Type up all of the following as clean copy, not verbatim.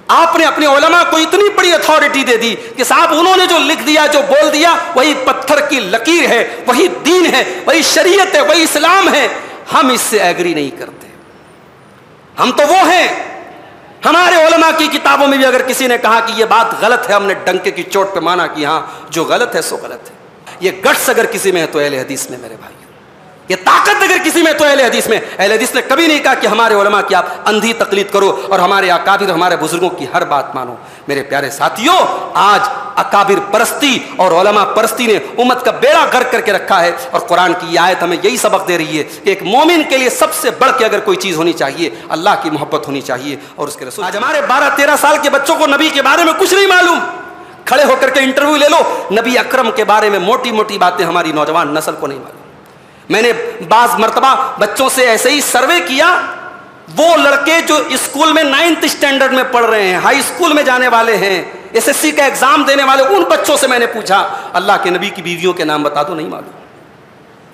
آپ نے اپنے علماء کو اتنی بڑی اتھارٹی دے دی کہ صاحب انہوں نے جو لکھ دیا، جو بول دیا، وہی پتھر کی لکیر ہے، وہی دین ہے، وہی شریعت ہے، وہی اسلام ہے. ہم اس سے ایگری نہیں کرتے. ہم تو وہ ہیں، ہمارے علماء کی کتابوں میں بھی اگر کسی نے کہا کہ یہ بات غلط ہے، ہم نے ڈنکے کی چوٹ پہ مانا کہ ہاں جو غلط ہے سو غلط ہے. یہ گٹس اگر کسی میں ہے تو اہل حدیث میں، میرے بھائی، یہ طاقت اگر کسی میں تو اہل حدیث میں. اہل حدیث نے کبھی نہیں کہا کہ ہمارے علماء کی آپ اندھی تقلید کرو اور ہمارے اکابر، ہمارے بزرگوں کی ہر بات مانو. میرے پیارے ساتھیوں، آج اکابر پرستی اور علماء پرستی نے امت کا بیڑا غرق کر کے رکھا ہے. اور قرآن کی یہ آیت ہمیں یہی سبق دے رہی ہے کہ ایک مومن کے لیے سب سے بڑھ کے اگر کوئی چیز ہونی چاہیے، اللہ کی محبت ہونی چاہیے اور اس کے رسول. آج ہمارے 12-13 سال کے بچوں کو نبی کے بارے میں کچھ نہیں معلوم. کھڑے ہو کر کے انٹرویو لے لو، نبی اکرم کے بارے میں موٹی موٹی باتیں ہماری نوجوان نسل کو نہیں معلوم. میں نے بعض مرتبہ بچوں سے ایسے ہی سروے کیا، وہ لڑکے جو اسکول میں 9th اسٹینڈرڈ میں پڑھ رہے ہیں، ہائی اسکول میں جانے والے ہیں، SSC کا ایگزام دینے والے، ان بچوں سے میں نے پوچھا اللہ کے نبی کی بیویوں کے نام بتا دو، نہیں معلوم.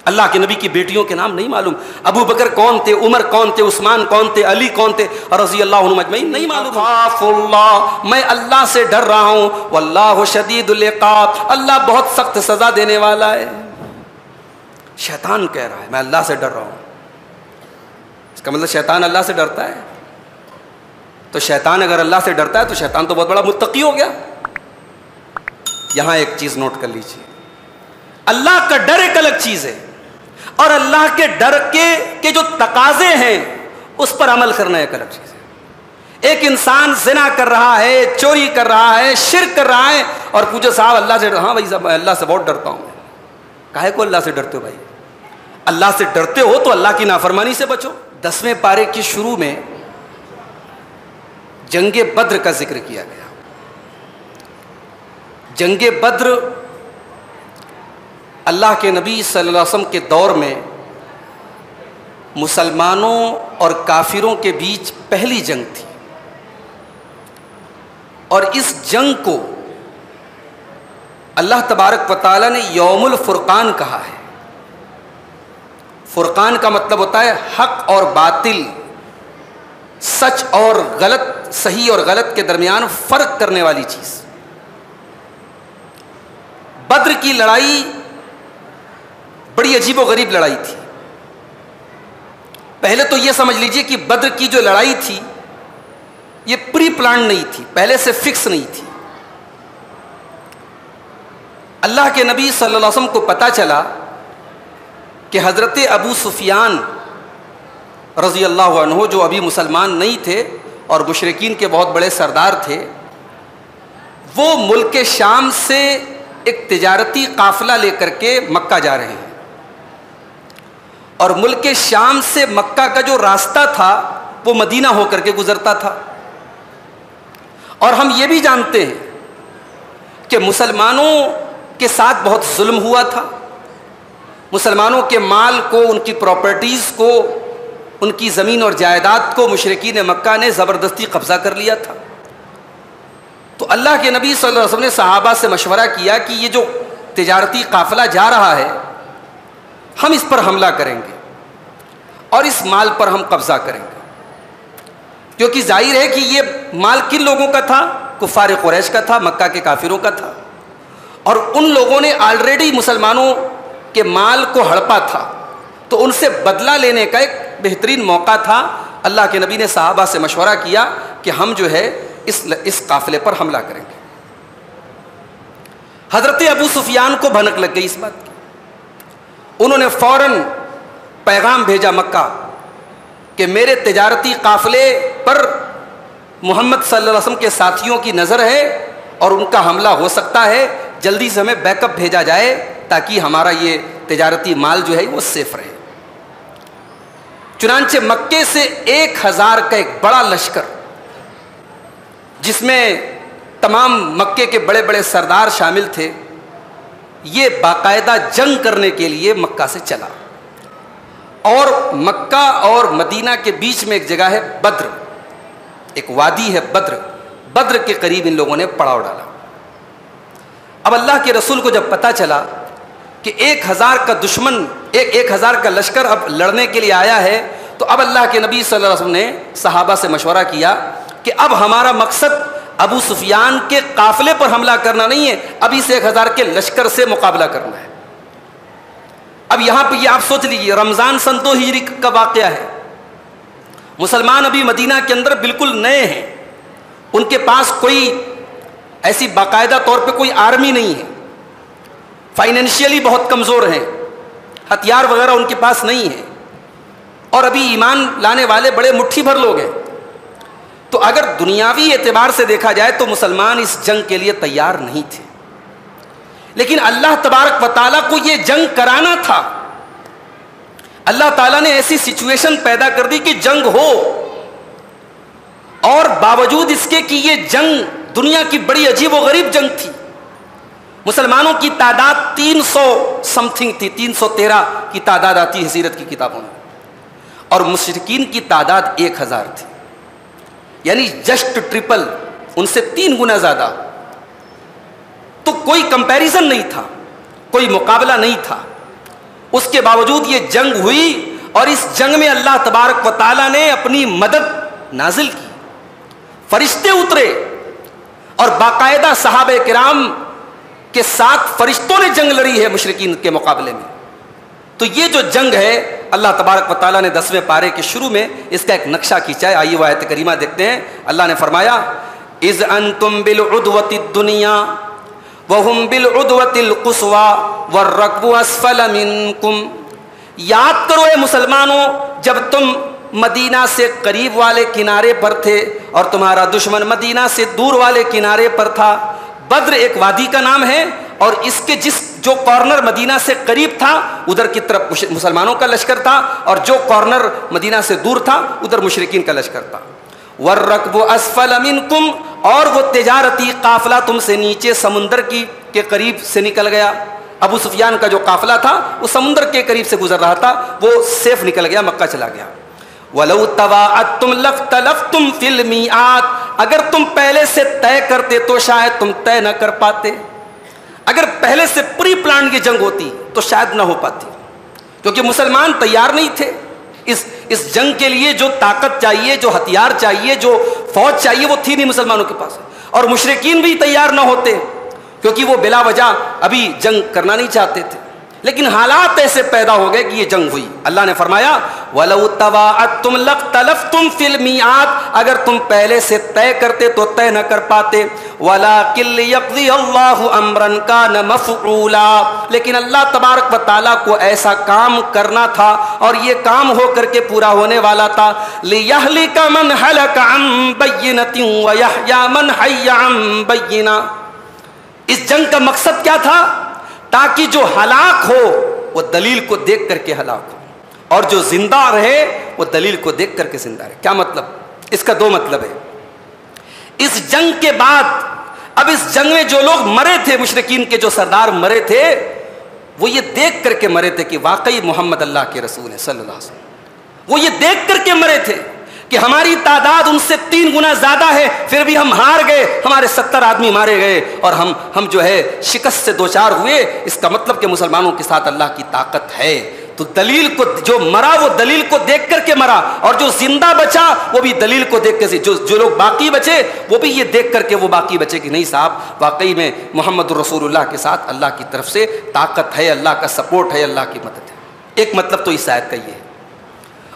اللہ کے نبی کی بیٹیوں کے نام نہیں معلوم. ابو بکر کون تھے، عمر کون تھے، عثمان کون تھے، علی کون تھے رضی اللہ عنہم اجمعین، نہیں معلوم. خاف اللہ، میں اللہ سے ڈر رہا ہوں، واللہ شدید العقاب، اللہ بہت سخت سزا دینے والا ہے. شیطان کہہ رہا ہے میں اللہ سے ڈر رہا ہوں. اس کا مطلب شیطان اللہ سے ڈرتا ہے. تو شیطان اگر اللہ سے ڈرتا ہے تو شیطان تو بہت بڑا متقی ہو گیا. یہاں ایک چیز نوٹ کر لیجیے، اللہ کا ڈر ایک الگ چیز ہے اور اللہ کے ڈر کے جو تقاضے ہیں اس پر عمل کرنا ایک الگ چیز ہے. ایک انسان زنا کر رہا ہے، چوری کر رہا ہے، شرک کر رہا ہے اور پوچھو صاحب اللہ سے، ہاں بھائی صاحب اللہ سے بہت ڈرتا ہوں. کاہے کو اللہ سے ڈرتے ہو بھائی؟ اللہ سے ڈرتے ہو تو اللہ کی نافرمانی سے بچو. 10ویں پارے کے شروع میں جنگ بدر کا ذکر کیا گیا. جنگ بدر اللہ کے نبی صلی اللہ علیہ وسلم کے دور میں مسلمانوں اور کافروں کے بیچ پہلی جنگ تھی، اور اس جنگ کو اللہ تبارک و تعالیٰ نے یوم الفرقان کہا ہے. فرقان کا مطلب ہوتا ہے حق اور باطل، سچ اور غلط، صحیح اور غلط کے درمیان فرق کرنے والی چیز. بدر کی لڑائی بڑی عجیب و غریب لڑائی تھی. پہلے تو یہ سمجھ لیجئے کہ بدر کی جو لڑائی تھی یہ پری پلان نہیں تھی، پہلے سے فکس نہیں تھی. اللہ کے نبی صلی اللہ علیہ وسلم کو پتہ چلا کہ حضرت ابو سفیان رضی اللہ عنہ، جو ابھی مسلمان نہیں تھے اور مشرکین کے بہت بڑے سردار تھے، وہ ملک شام سے ایک تجارتی قافلہ لے کر کے مکہ جا رہے ہیں. اور ملک شام سے مکہ کا جو راستہ تھا وہ مدینہ ہو کر کے گزرتا تھا. اور ہم یہ بھی جانتے ہیں کہ مسلمانوں کے ساتھ بہت ظلم ہوا تھا. مسلمانوں کے مال کو، ان کی پراپرٹیز کو، ان کی زمین اور جائیداد کو مشرکین مکہ نے زبردستی قبضہ کر لیا تھا. تو اللہ کے نبی صلی اللہ علیہ وسلم نے صحابہ سے مشورہ کیا کہ یہ جو تجارتی قافلہ جا رہا ہے ہم اس پر حملہ کریں گے اور اس مال پر ہم قبضہ کریں گے. کیونکہ ظاہر ہے کہ یہ مال کن لوگوں کا تھا؟ کفار قریش کا تھا، مکہ کے کافروں کا تھا. اور ان لوگوں نے آلریڈی مسلمانوں کے مال کو ہڑپا تھا، تو ان سے بدلہ لینے کا ایک بہترین موقع تھا. اللہ کے نبی نے صحابہ سے مشورہ کیا کہ ہم جو ہے اس قافلے پر حملہ کریں گے. حضرت ابو سفیان کو بھنک لگ گئی اس بات کی. انہوں نے فوراً پیغام بھیجا مکہ کہ میرے تجارتی قافلے پر محمد صلی اللہ علیہ وسلم کے ساتھیوں کی نظر ہے اور ان کا حملہ ہو سکتا ہے، جلدی سے ہمیں بیک اپ بھیجا جائے تاکہ ہمارا یہ تجارتی مال جو ہے وہ سیف رہے. چنانچہ مکے سے 1000 کا ایک بڑا لشکر، جس میں تمام مکے کے بڑے بڑے سردار شامل تھے، یہ باقاعدہ جنگ کرنے کے لیے مکہ سے چلا. اور مکہ اور مدینہ کے بیچ میں ایک جگہ ہے بدر، ایک وادی ہے بدر. بدر کے قریب ان لوگوں نے پڑاؤ ڈالا. اب اللہ کے رسول کو جب پتہ چلا کہ 1000 کا دشمن، 1000 کا لشکر اب لڑنے کے لیے آیا ہے، تو اب اللہ کے نبی صلی اللہ علیہ وسلم نے صحابہ سے مشورہ کیا کہ اب ہمارا مقصد ابو سفیان کے قافلے پر حملہ کرنا نہیں ہے، ابھی سے 1000 کے لشکر سے مقابلہ کرنا ہے۔ اب یہاں پہ یہ آپ سوچ لیجیے، رمضان سن 2 ہجری کا واقعہ ہے، مسلمان ابھی مدینہ کے اندر بالکل نئے ہیں، ان کے پاس کوئی ایسی باقاعدہ طور پہ کوئی آرمی نہیں ہے، فائنینشیلی بہت کمزور ہیں، ہتھیار وغیرہ ان کے پاس نہیں ہے، اور ابھی ایمان لانے والے بڑے مٹھی بھر لوگ ہیں۔ تو اگر دنیاوی اعتبار سے دیکھا جائے تو مسلمان اس جنگ کے لیے تیار نہیں تھے، لیکن اللہ تبارک و تعالیٰ کو یہ جنگ کرانا تھا۔ اللہ تعالیٰ نے ایسی سچویشن پیدا کر دی کہ جنگ ہو، اور باوجود اس کے کہ یہ جنگ دنیا کی بڑی عجیب و غریب جنگ تھی، مسلمانوں کی تعداد 300 سمتھنگ تھی، 313 کی تعداد آتی ہے سیرت کی کتابوں میں، اور مشرکین کی تعداد 1000 تھی، یعنی جسٹ ٹرپل، ان سے 3 گنا زیادہ۔ تو کوئی کمپیریزن نہیں تھا، کوئی مقابلہ نہیں تھا، اس کے باوجود یہ جنگ ہوئی، اور اس جنگ میں اللہ تبارک و تعالیٰ نے اپنی مدد نازل کی، فرشتے اترے، اور باقاعدہ صحابہ کرام کے ساتھ فرشتوں نے جنگ لڑی ہے مشرکین کے مقابلے میں۔ تو یہ جو جنگ ہے، اللہ تبارک و تعالیٰ نے 10ویں پارے کے شروع میں اس کا ایک نقشہ کھینچا ہے۔ آئیے وہ آیت کریمہ دیکھتے ہیں۔ اللہ نے فرمایا اذ انتم بالعدوۃ الدنیا وهم بالعدوۃ القصوى والركب اسفل منکم، یاد کرو اے مسلمانوں جب تم مدینہ سے قریب والے کنارے پر تھے اور تمہارا دشمن مدینہ سے دور والے کنارے پر تھا۔ بدر ایک وادی کا نام ہے، اور اس کے جو کارنر مدینہ سے قریب تھا ادھر کی طرف مسلمانوں کا لشکر تھا، اور جو کارنر مدینہ سے دور تھا ادھر مشرکین کا لشکر تھا۔ وَالرَّكْبُ أَسْفَلَ مِنْكُمْ، اور وہ تجارتی قافلہ تم سے نیچے سمندر کے قریب سے نکل گیا۔ ابو سفیان کا جو قافلہ تھا وہ سمندر کے قریب سے گزر رہا تھا، وہ سیف نکل گیا، مکہ چلا گیا۔ وَلَوْ تَوَاعَدتُّمْ لَاخْتَلَفْتُمْ فِي الْمِيعَادِ، اگر تم پہلے سے طے کرتے تو شاید تم طے نہ کر پاتے۔ اگر پہلے سے پری پلان کی جنگ ہوتی تو شاید نہ ہو پاتی، کیونکہ مسلمان تیار نہیں تھے اس جنگ کے لیے۔ جو طاقت چاہیے، جو ہتھیار چاہیے، جو فوج چاہیے، وہ تھی نہیں مسلمانوں کے پاس، اور مشرکین بھی تیار نہ ہوتے، کیونکہ وہ بلا وجہ ابھی جنگ کرنا نہیں چاہتے تھے، لیکن حالات ایسے پیدا ہو گئے کہ یہ جنگ ہوئی۔ اللہ نے فرمایا وَلَوْ تَوَاعَدتُّمْ لَاخْتَلَفْتُمْ فِي الْمِيعَادِ، اگر تم پہلے سے طے کرتے تو طے نہ کر پاتے۔ وَلَٰكِن لِّيَقْضِيَ اللَّهُ أَمْرًا كَانَ مَفْعُولًا، لیکن اللہ تبارک و تعالیٰ کو ایسا کام کرنا تھا، اور یہ کام ہو کر کے پورا ہونے والا تھا۔ لِيَهْلِكَ مَنْ هَلَكَ عَن بَيِّنَةٍ وَيَحْيَىٰ مَنْ حَيَّ عَن بَيِّنَةٍ، اس جنگ کا مقصد کیا تھا؟ تاکہ جو ہلاک ہو وہ دلیل کو دیکھ کر کے ہلاک ہو، اور جو زندہ رہے وہ دلیل کو دیکھ کر کے زندہ رہے۔ کیا مطلب؟ اس کا 2 مطلب ہے۔ اس جنگ کے بعد، اب اس جنگ میں جو لوگ مرے تھے، مشرکین کے جو سردار مرے تھے، وہ یہ دیکھ کر کے مرے تھے کہ واقعی محمد اللہ کے رسول ہیں صلی اللہ علیہ وسلم۔ وہ یہ دیکھ کر کے مرے تھے کہ ہماری تعداد ان سے 3 گنا زیادہ ہے، پھر بھی ہم ہار گئے، ہمارے 70 آدمی مارے گئے، اور ہم جو ہے شکست سے دوچار ہوئے۔ اس کا مطلب کہ مسلمانوں کے ساتھ اللہ کی طاقت ہے۔ تو دلیل کو جو مرا وہ دلیل کو دیکھ کر کے مرا، اور جو زندہ بچا وہ بھی دلیل کو دیکھ کے، جو لوگ باقی بچے وہ بھی یہ دیکھ کر کے وہ باقی بچے کہ نہیں صاحب، واقعی میں محمد الرسول اللہ کے ساتھ اللہ کی طرف سے طاقت ہے، اللہ کا سپورٹ ہے، اللہ کی مدد ہے۔ ایک مطلب تو اس آیت کا یہ ہے،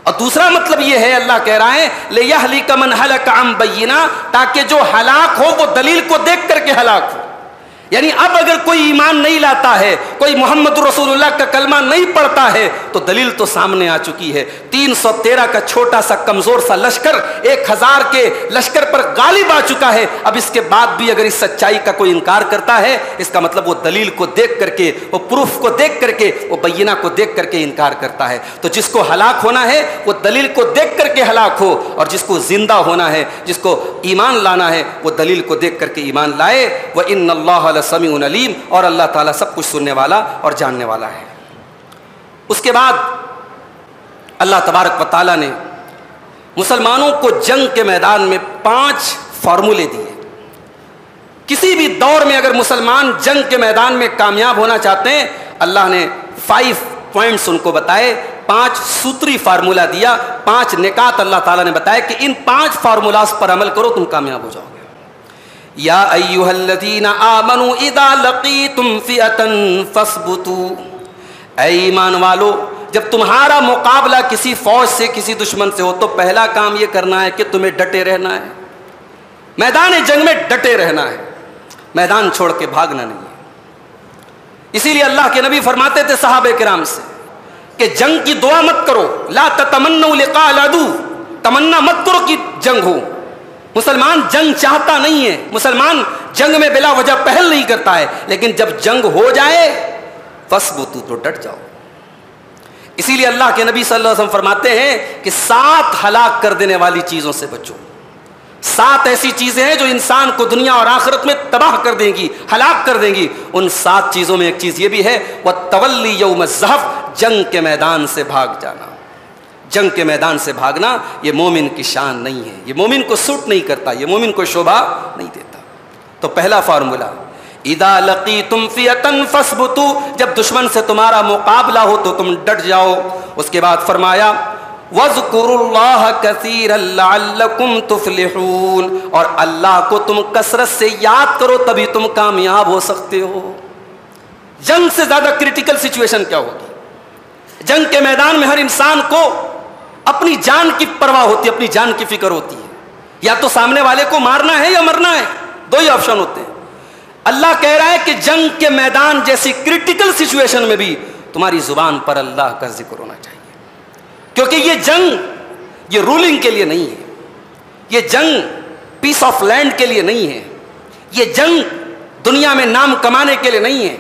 اور دوسرا مطلب یہ ہے، اللہ کہہ رہا ہے لِيَهْلِكَ مَنْ هَلَكَ عَن بَيِّنَةٍ، تاکہ جو ہلاک ہو وہ دلیل کو دیکھ کر کے ہلاک ہو۔ یعنی اب اگر کوئی ایمان نہیں لاتا ہے، کوئی محمد رسول اللہ کا کلمہ نہیں پڑھتا ہے، تو دلیل تو سامنے آ چکی ہے۔ 313 کا چھوٹا سا کمزور سا لشکر 1000 کے لشکر پر غالب آ چکا ہے۔ اب اس کے بعد بھی اگر اس سچائی کا کوئی انکار کرتا ہے، اس کا مطلب وہ دلیل کو دیکھ کر کے، وہ پروف کو دیکھ کر کے، وہ بینہ کو دیکھ کر کے انکار کرتا ہے۔ تو جس کو ہلاک ہونا ہے وہ دلیل کو دیکھ کر کے ہلاک ہو، اور جس کو زندہ ہونا ہے، جس کو ایمان لانا ہے، وہ دلیل کو دیکھ کر کے ایمان لائے۔ وَإِنَّ اللَّهَ سمیع علیم، اور اللہ تعالیٰ سب کچھ سننے والا اور جاننے والا ہے۔ اس کے بعد اللہ تبارک و تعالیٰ نے مسلمانوں کو جنگ کے میدان میں 5 فارمولے دیے۔ کسی بھی دور میں اگر مسلمان جنگ کے میدان میں کامیاب ہونا چاہتے ہیں، اللہ نے 5 پوائنٹس ان کو بتائے، 5 سوتری فارمولا دیا، 5 نکات اللہ تعالیٰ نے بتایا کہ ان 5 فارمولاز پر عمل کرو تم کامیاب ہو جاؤ گے۔ یا ایھا الذین آمنوا اذا لقیتم فئۃ فاثبتوا، اے ایمان والو جب تمہارا مقابلہ کسی فوج سے، کسی دشمن سے ہو تو پہلا کام یہ کرنا ہے کہ تمہیں ڈٹے رہنا ہے، میدان جنگ میں ڈٹے رہنا ہے، میدان چھوڑ کے بھاگنا نہیں ہے۔ اسی لیے اللہ کے نبی فرماتے تھے صحابہ کرام سے کہ جنگ کی دعا مت کرو، لا تتمنوا لقاء العدو، تمنا مت کرو کہ جنگ ہو۔ مسلمان جنگ چاہتا نہیں ہے، مسلمان جنگ میں بلا وجہ پہل نہیں کرتا ہے، لیکن جب جنگ ہو جائے فاثبتوا تو ڈٹ جاؤ۔ اسی لیے اللہ کے نبی صلی اللہ علیہ وسلم فرماتے ہیں کہ 7 ہلاک کر دینے والی چیزوں سے بچو۔ 7 ایسی چیزیں ہیں جو انسان کو دنیا اور آخرت میں تباہ کر دیں گی، ہلاک کر دیں گی۔ ان 7 چیزوں میں ایک چیز یہ بھی ہے وَالتَّوَلِّ یوم الزحف، جنگ کے میدان سے بھاگ جانا۔ جنگ کے میدان سے بھاگنا یہ مومن کی شان نہیں ہے، یہ مومن کو سوٹ نہیں کرتا، یہ مومن کو شوبھا نہیں دیتا۔ تو پہلا فارمولا اذا لقیتم فئۃ فاثبتوا، جب دشمن سے تمہارا مقابلہ ہو تو تم ڈٹ جاؤ۔ اس کے بعد فرمایا وَاذْكُرُوا اللَّهَ كَثِيرًا لَعَلَّكُمْ تُفْلِحُونَ، اور اللہ کو تم کثرت سے یاد کرو تبھی تم کامیاب ہو سکتے ہو۔ جنگ سے زیادہ کریٹیکل سچویشن کیا ہوگی؟ جنگ کے میدان میں ہر انسان کو اپنی جان کی پرواہ ہوتی ہے، اپنی جان کی فکر ہوتی ہے، یا تو سامنے والے کو مارنا ہے یا مرنا ہے، 2 ہی آپشن ہوتے ہیں۔ اللہ کہہ رہا ہے کہ جنگ کے میدان جیسی کریٹیکل سچویشن میں بھی تمہاری زبان پر اللہ کا ذکر ہونا چاہیے، کیونکہ یہ جنگ یہ رولنگ کے لیے نہیں ہے، یہ جنگ پیس آف لینڈ کے لیے نہیں ہے، یہ جنگ دنیا میں نام کمانے کے لیے نہیں ہے،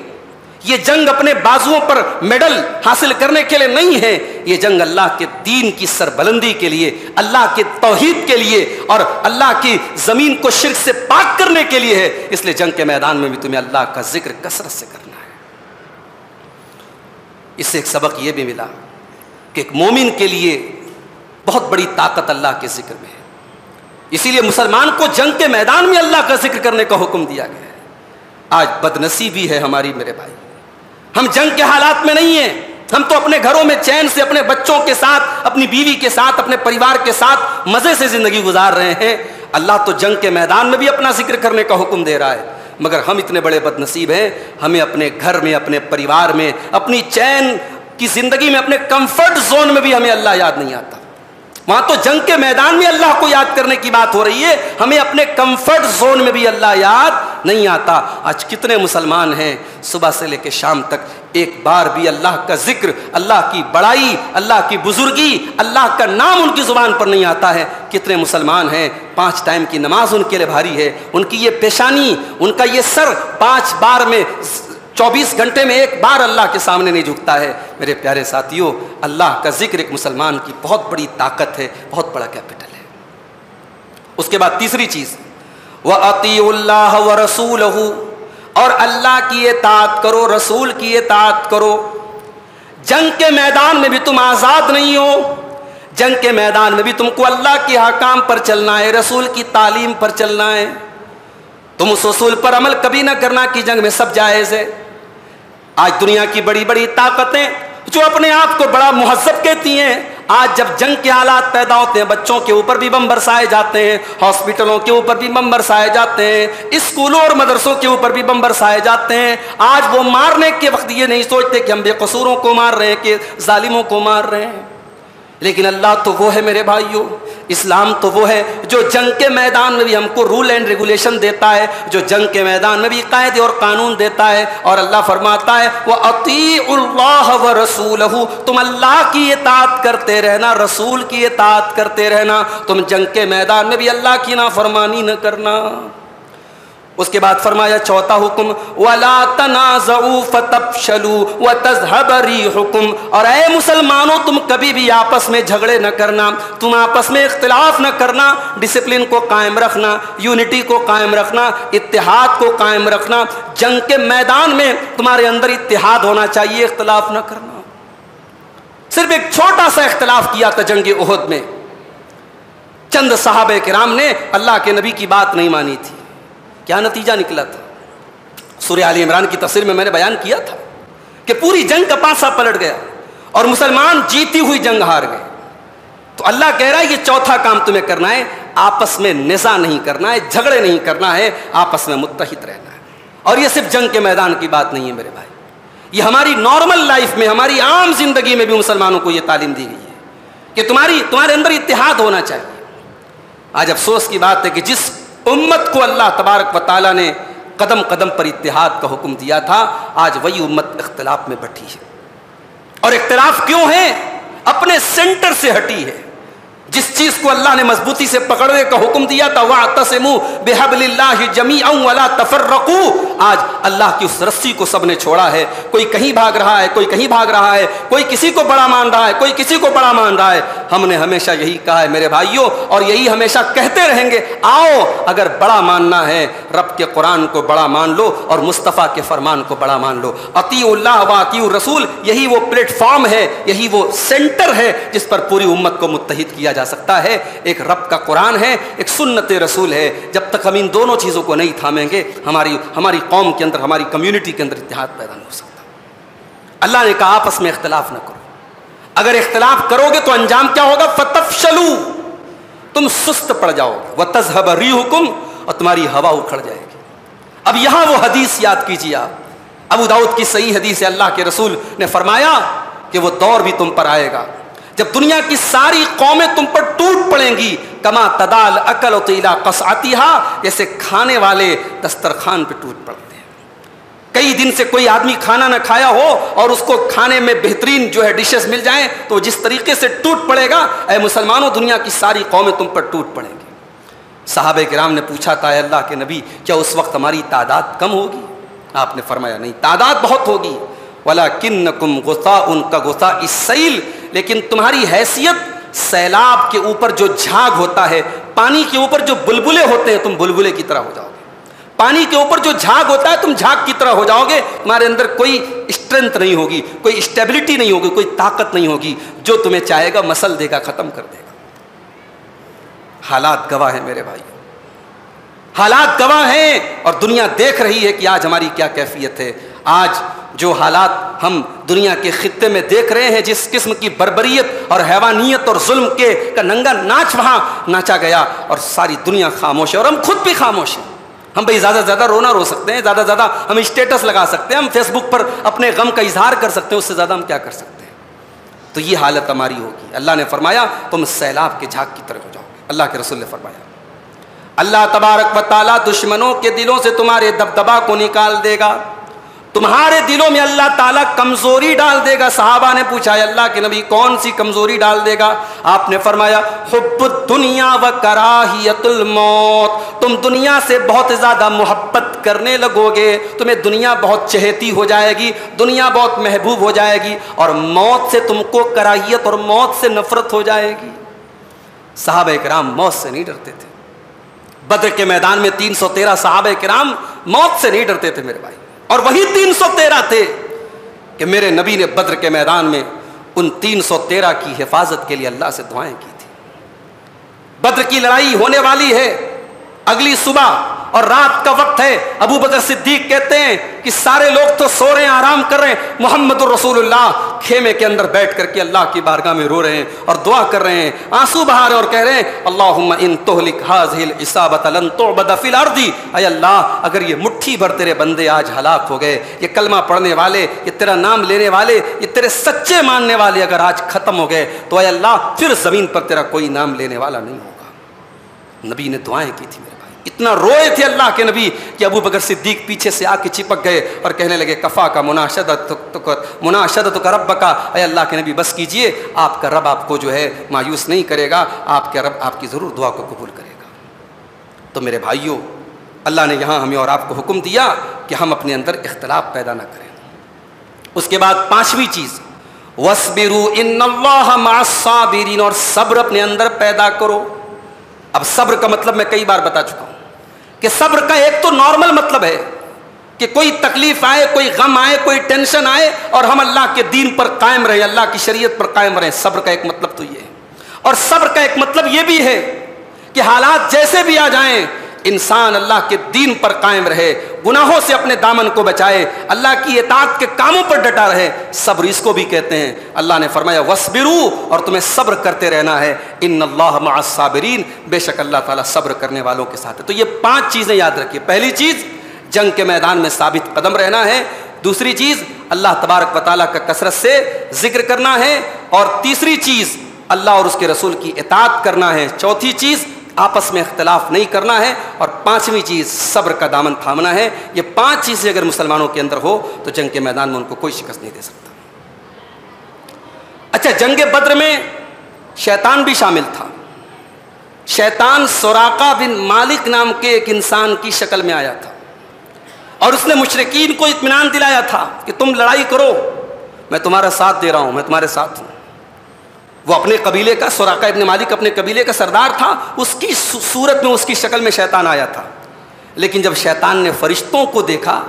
یہ جنگ اپنے بازوؤں پر میڈل حاصل کرنے کے لیے نہیں ہے، یہ جنگ اللہ کے دین کی سربلندی کے لیے، اللہ کے توحید کے لیے اور اللہ کی زمین کو شرک سے پاک کرنے کے لیے ہے۔ اس لیے جنگ کے میدان میں بھی تمہیں اللہ کا ذکر کثرت سے کرنا ہے۔ اس سے ایک سبق یہ بھی ملا کہ ایک مومن کے لیے بہت بڑی طاقت اللہ کے ذکر میں ہے، اسی لیے مسلمان کو جنگ کے میدان میں اللہ کا ذکر کرنے کا حکم دیا گیا ہے۔ آج بدنصیبی ہے ہماری میرے بھائی، ہم جنگ کے حالات میں نہیں ہیں، ہم تو اپنے گھروں میں چین سے اپنے بچوں کے ساتھ، اپنی بیوی کے ساتھ، اپنے پریوار کے ساتھ مزے سے زندگی گزار رہے ہیں۔ اللہ تو جنگ کے میدان میں بھی اپنا ذکر کرنے کا حکم دے رہا ہے، مگر ہم اتنے بڑے بدنصیب ہیں، ہمیں اپنے گھر میں، اپنے پریوار میں، اپنی چین کی زندگی میں، اپنے کمفرٹ زون میں بھی ہمیں اللہ یاد نہیں آتا۔ وہاں تو جنگ کے میدان میں اللہ کو یاد کرنے کی بات ہو رہی ہے، ہمیں اپنے کمفرٹ زون میں بھی اللہ یاد نہیں آتا۔ آج کتنے مسلمان ہیں صبح سے لے کے شام تک ایک بار بھی اللہ کا ذکر، اللہ کی بڑائی، اللہ کی بزرگی، اللہ کا نام ان کی زبان پر نہیں آتا ہے۔ کتنے مسلمان ہیں 5 ٹائم کی نماز ان کے لیے بھاری ہے، ان کی یہ پیشانی، ان کا یہ سر 5 بار میں 24 گھنٹے میں 1 بار اللہ کے سامنے نہیں جھکتا ہے۔ میرے پیارے ساتھیوں، اللہ کا ذکر ایک مسلمان کی بہت بڑی طاقت ہے، بہت بڑا کیپٹل ہے۔ اس کے بعد تیسری چیز وَأَطِيعُوا اللَّهَ وَرَسُولَهُ، اور اللہ کی اطاعت کرو، رسول کی اطاعت کرو۔ جنگ کے میدان میں بھی تم آزاد نہیں ہو، جنگ کے میدان میں بھی تم کو اللہ کے احکام پر چلنا ہے، رسول کی تعلیم پر چلنا ہے۔ تم اس اصول پر عمل کبھی نہ کرنا کہ جنگ میں سب جائز ہے۔ آج دنیا کی بڑی بڑی طاقتیں جو اپنے آپ کو بڑا مہذب کہتی ہیں، آج جب جنگ کے حالات پیدا ہوتے ہیں، بچوں کے اوپر بھی بم برسائے جاتے ہیں، ہاسپٹلوں کے اوپر بھی بم برسائے جاتے ہیں، اسکولوں اور مدرسوں کے اوپر بھی بم برسائے جاتے ہیں۔ آج وہ مارنے کے وقت یہ نہیں سوچتے کہ ہم بے قصوروں کو مار رہے ہیں کہ ظالموں کو مار رہے ہیں، لیکن اللہ تو وہ ہے میرے بھائیوں، اسلام تو وہ ہے جو جنگ کے میدان میں بھی ہم کو رول اینڈ ریگولیشن دیتا ہے، جو جنگ کے میدان میں بھی قاعدے اور قانون دیتا ہے۔ اور اللہ فرماتا ہے وَأَطِيعُوا اللَّهَ وَرَسُولَهُ، تم اللہ کی اطاعت کرتے رہنا، رسول کی اطاعت کرتے رہنا، تم جنگ کے میدان میں بھی اللہ کی نافرمانی نہ کرنا۔ اس کے بعد فرمایا چوتھا حکم وَلَا تَنَازَعُوا فَتَفْشَلُوا وَتَذْهَبَ رِيحُكُمْ، اور اے مسلمانوں تم کبھی بھی آپس میں جھگڑے نہ کرنا، تم آپس میں اختلاف نہ کرنا، ڈسپلن کو قائم رکھنا، یونٹی کو قائم رکھنا، اتحاد کو قائم رکھنا۔ جنگ کے میدان میں تمہارے اندر اتحاد ہونا چاہیے، اختلاف نہ کرنا۔ صرف ایک چھوٹا سا اختلاف کیا تھا جنگ احد میں، چند صحابہ کرام نے اللہ کے نبی کی بات نہیں مانی تھی، کیا نتیجہ نکلا تھا؟ سورہ آل عمران کی تفسیر میں نے بیان کیا تھا کہ پوری جنگ کا پانسا پلٹ گیا، اور مسلمان جیتی ہوئی جنگ ہار گئے. تو اللہ کہہ رہا ہے یہ چوتھا کام تمہیں کرنا ہے, آپس میں نزاع نہیں کرنا ہے, جھگڑے نہیں کرنا ہے, آپس میں متحد رہنا ہے. اور یہ صرف جنگ کے میدان کی بات نہیں ہے میرے بھائی, یہ ہماری نارمل لائف میں, ہماری عام زندگی میں بھی مسلمانوں کو یہ تعلیم دی گئی ہے کہ تمہارے اندر اتحاد ہونا چاہیے. آج افسوس کی بات ہے کہ جس امت کو اللہ تبارک و تعالیٰ نے قدم قدم پر اتحاد کا حکم دیا تھا, آج وہی امت اختلاف میں بٹھی ہے. اور اختلاف کیوں ہے؟ اپنے سینٹر سے ہٹی ہے. جس چیز کو اللہ نے مضبوطی سے پکڑنے کا حکم دیا تھا, وَاعْتَصِمُوا بِحَبْلِ اللَّهِ جَمِيعًا وَلَا تَفَرَّقُوا, آج اللہ کی اس رسی کو سب نے چھوڑا ہے. کوئی کہیں بھاگ رہا ہے, کوئی کہیں بھاگ رہا ہے, کوئی کسی کو بڑا مان رہا ہے, کوئی کسی کو بڑا مان رہا ہے. ہم نے ہمیشہ یہی کہا ہے میرے بھائیوں, اور یہی ہمیشہ کہتے رہیں گے, آؤ اگر بڑا ماننا ہے رب کے قرآن کو بڑا مان لو اور مصطفیٰ کے فرمان کو بڑا مان لو. اطیعوا اللہ واطیعوا الرسول, یہی وہ پلیٹ فارم ہے, یہی وہ سینٹر ہے جس پر پوری امت کو متحد کیا جا سکتا ہے. ایک رب کا قرآن ہے, ایک سنت رسول ہے. جب تک ہم ان دونوں چیزوں کو نہیں تھامیں گے, ہماری قوم کے اندر, ہماری کمیونٹی کے اندر اتحاد پیدا نہیں ہو سکتا. اللہ نے کہا آپس میں اختلاف نہ کرو. اگر اختلاف کرو گے تو انجام کیا ہوگا؟ فتفشلوا, تم سست پڑ جاؤ گے, وتذهب ريحكم, اور تمہاری ہوا اکھڑ جائے گی. اب یہاں وہ حدیث یاد کیجیے آپ, ابو داؤد کی صحیح حدیث ہے. اللہ کے رسول نے فرمایا کہ وہ دور بھی تم پر آئے گا جب دنیا کی ساری قومیں تم پر ٹوٹ پڑیں گی, کما تدال اکلۃ الی قصعتها, جیسے کھانے والے دسترخوان پہ ٹوٹ پڑتے ہیں. کئی دن سے کوئی آدمی کھانا نہ کھایا ہو اور اس کو کھانے میں بہترین جو ہے ڈشز مل جائیں تو جس طریقے سے ٹوٹ پڑے گا, اے مسلمانوں دنیا کی ساری قومیں تم پر ٹوٹ پڑیں گی. صحابہ کرام نے پوچھا تھا, اے اللہ کے نبی کیا اس وقت ہماری تعداد کم ہوگی؟ آپ نے فرمایا نہیں, تعداد بہت ہوگی. وَلَكِنَّكُمْ غُثَاءٌ كَغُثَاءِ السَّيْلِ, لیکن تمہاری حیثیت سیلاب کے اوپر جو جھاگ ہوتا ہے, پانی کے اوپر جو بلبلے ہوتے ہیں, تم بلبلے کی طرح ہو جاؤ گے. پانی کے اوپر جو جھاگ ہوتا ہے تم جھاگ کی طرح ہو جاؤ گے. تمہارے اندر کوئی اسٹرینتھ نہیں ہوگی, کوئی اسٹیبلٹی نہیں ہوگی, کوئی طاقت نہیں ہوگی. جو تمہیں چاہے گا مسل دے گا, ختم کر دے گا. حالات گواہ ہیں میرے بھائی, حالات گواہ ہیں, اور دنیا دیکھ رہی ہے کہ آج ہماری کیا کیفیت ہے. آج جو حالات ہم دنیا کے خطے میں دیکھ رہے ہیں, جس قسم کی بربریت اور حیوانیت اور ظلم کا ننگا ناچ وہاں ناچا گیا, اور ساری دنیا خاموش ہے, اور ہم خود بھی خاموش ہیں. ہم بھائی زیادہ سے زیادہ رونا رو سکتے ہیں, زیادہ سے زیادہ ہم اسٹیٹس لگا سکتے ہیں, ہم فیس بک پر اپنے غم کا اظہار کر سکتے ہیں, اس سے زیادہ ہم کیا کر سکتے ہیں؟ تو یہ حالت ہماری ہوگی. اللہ نے فرمایا تم سیلاب کے جھاگ کی طرح ہو جاؤ گے. اللہ کے رسول نے فرمایا اللہ تبارک و تعالیٰ دشمنوں کے دلوں سے تمہارے دبدبا کو نکال دے گا, تمہارے دلوں میں اللہ تعالیٰ کمزوری ڈال دے گا. صحابہ نے پوچھا اللہ کے نبی کون سی کمزوری ڈال دے گا؟ آپ نے فرمایا حب الدنیا و کراہیت الموت, تم دنیا سے بہت زیادہ محبت کرنے لگو گے, تمہیں دنیا بہت چہیتی ہو جائے گی, دنیا بہت محبوب ہو جائے گی, اور موت سے تم کو کراہیت اور موت سے نفرت ہو جائے گی. صحابہ کرام موت سے نہیں ڈرتے تھے. بدر کے میدان میں 313 صحابہ کرام موت سے نہیں ڈرتے تھے میرے بھائی, اور وہی 313 تھے کہ میرے نبی نے بدر کے میدان میں ان 313 کی حفاظت کے لیے اللہ سے دعائیں کی تھی. بدر کی لڑائی ہونے والی ہے, اگلی صبح اور رات کا وقت ہے. ابو بکر صدیق کہتے ہیں کہ سارے لوگ تو سو رہے ہیں, آرام کر رہے ہیں, محمد الرسول اللہ خیمے کے اندر بیٹھ کر کے اللہ کی بارگاہ میں رو رہے ہیں اور دعا کر رہے ہیں, آنسو بہا رہے ہیں, اور کہہ رہے ہیں اللہم ان تہلک ہذہ العصابۃ لن تعبد فی الارض, اے اللہ اگر یہ مٹھی بھر تیرے بندے آج ہلاک ہو گئے, یہ کلمہ پڑھنے والے, یہ تیرا نام لینے والے, یہ تیرے سچے ماننے والے اگر آج ختم ہو گئے تو اے اللہ پھر زمین پر تیرا کوئی نام لینے والا نہیں ہوگا. نبی نے دعائیں کی تھی میرے بھائی, اتنا روئے تھے اللہ کے نبی کہ ابو بکر صدیق پیچھے سے آ کے چپک گئے اور کہنے لگے کفا کا مناشدت کا رب کا, اے اللہ کے نبی بس کیجئے, آپ کا رب آپ کو جو ہے مایوس نہیں کرے گا, آپ کے رب آپ کی ضرور دعا کو قبول کرے گا. تو میرے بھائیوں, اللہ نے یہاں ہمیں اور آپ کو حکم دیا کہ ہم اپنے اندر اختلاف پیدا نہ کریں. اس کے بعد پانچویں چیز وَاصْبِرُوا إِنَّ اللَّهَ مَعَ الصَّابِرِينَ, اور صبر اپنے اندر پیدا کرو. اب صبر کا مطلب میں کئی بار بتا چکا ہوں کہ صبر کا ایک تو نارمل مطلب ہے کہ کوئی تکلیف آئے, کوئی غم آئے, کوئی ٹینشن آئے اور ہم اللہ کے دین پر قائم رہیں, اللہ کی شریعت پر قائم رہیں. صبر کا ایک مطلب تو یہ ہے. اور صبر کا ایک مطلب یہ بھی ہے کہ حالات جیسے بھی آ جائیں انسان اللہ کے دین پر قائم رہے، گناہوں سے اپنے دامن کو بچائے، اللہ کی اطاعت کے کاموں پر ڈٹا رہے۔ صبر اس کو بھی کہتے ہیں۔ اللہ نے فرمایا وَاصْبِرُوا، اور تمہیں صبر کرتے رہنا ہے، ان اللہ مع الصابرین، بے شک اللہ تعالیٰ صبر کرنے والوں کے ساتھ ہے۔ تو یہ 5 چیزیں یاد رکھیے۔ پہلی چیز جنگ کے میدان میں ثابت قدم رہنا ہے، دوسری چیز اللہ تبارک و تعالیٰ کا کثرت سے ذکر کرنا ہے، اور تیسری چیز اللہ اور اس کے رسول کی اطاعت کرنا ہے، چوتھی چیز آپس میں اختلاف نہیں کرنا ہے، اور 5ویں چیز صبر کا دامن تھامنا ہے۔ یہ 5 چیزیں اگر مسلمانوں کے اندر ہو تو جنگ کے میدان میں ان کو کوئی شکست نہیں دے سکتا۔ اچھا، جنگ بدر میں شیطان بھی شامل تھا۔ شیطان سراقہ بن مالک نام کے ایک انسان کی شکل میں آیا تھا، اور اس نے مشرکین کو اطمینان دلایا تھا کہ تم لڑائی کرو، میں تمہارا ساتھ دے رہا ہوں، میں تمہارے ساتھ ہوں۔ وہ اپنے قبیلے کا، سراقہ ابن مالک اپنے قبیلے کا سردار تھا، اس کی صورت میں، اس کی شکل میں شیطان آیا تھا۔ لیکن جب شیطان نے فرشتوں کو دیکھا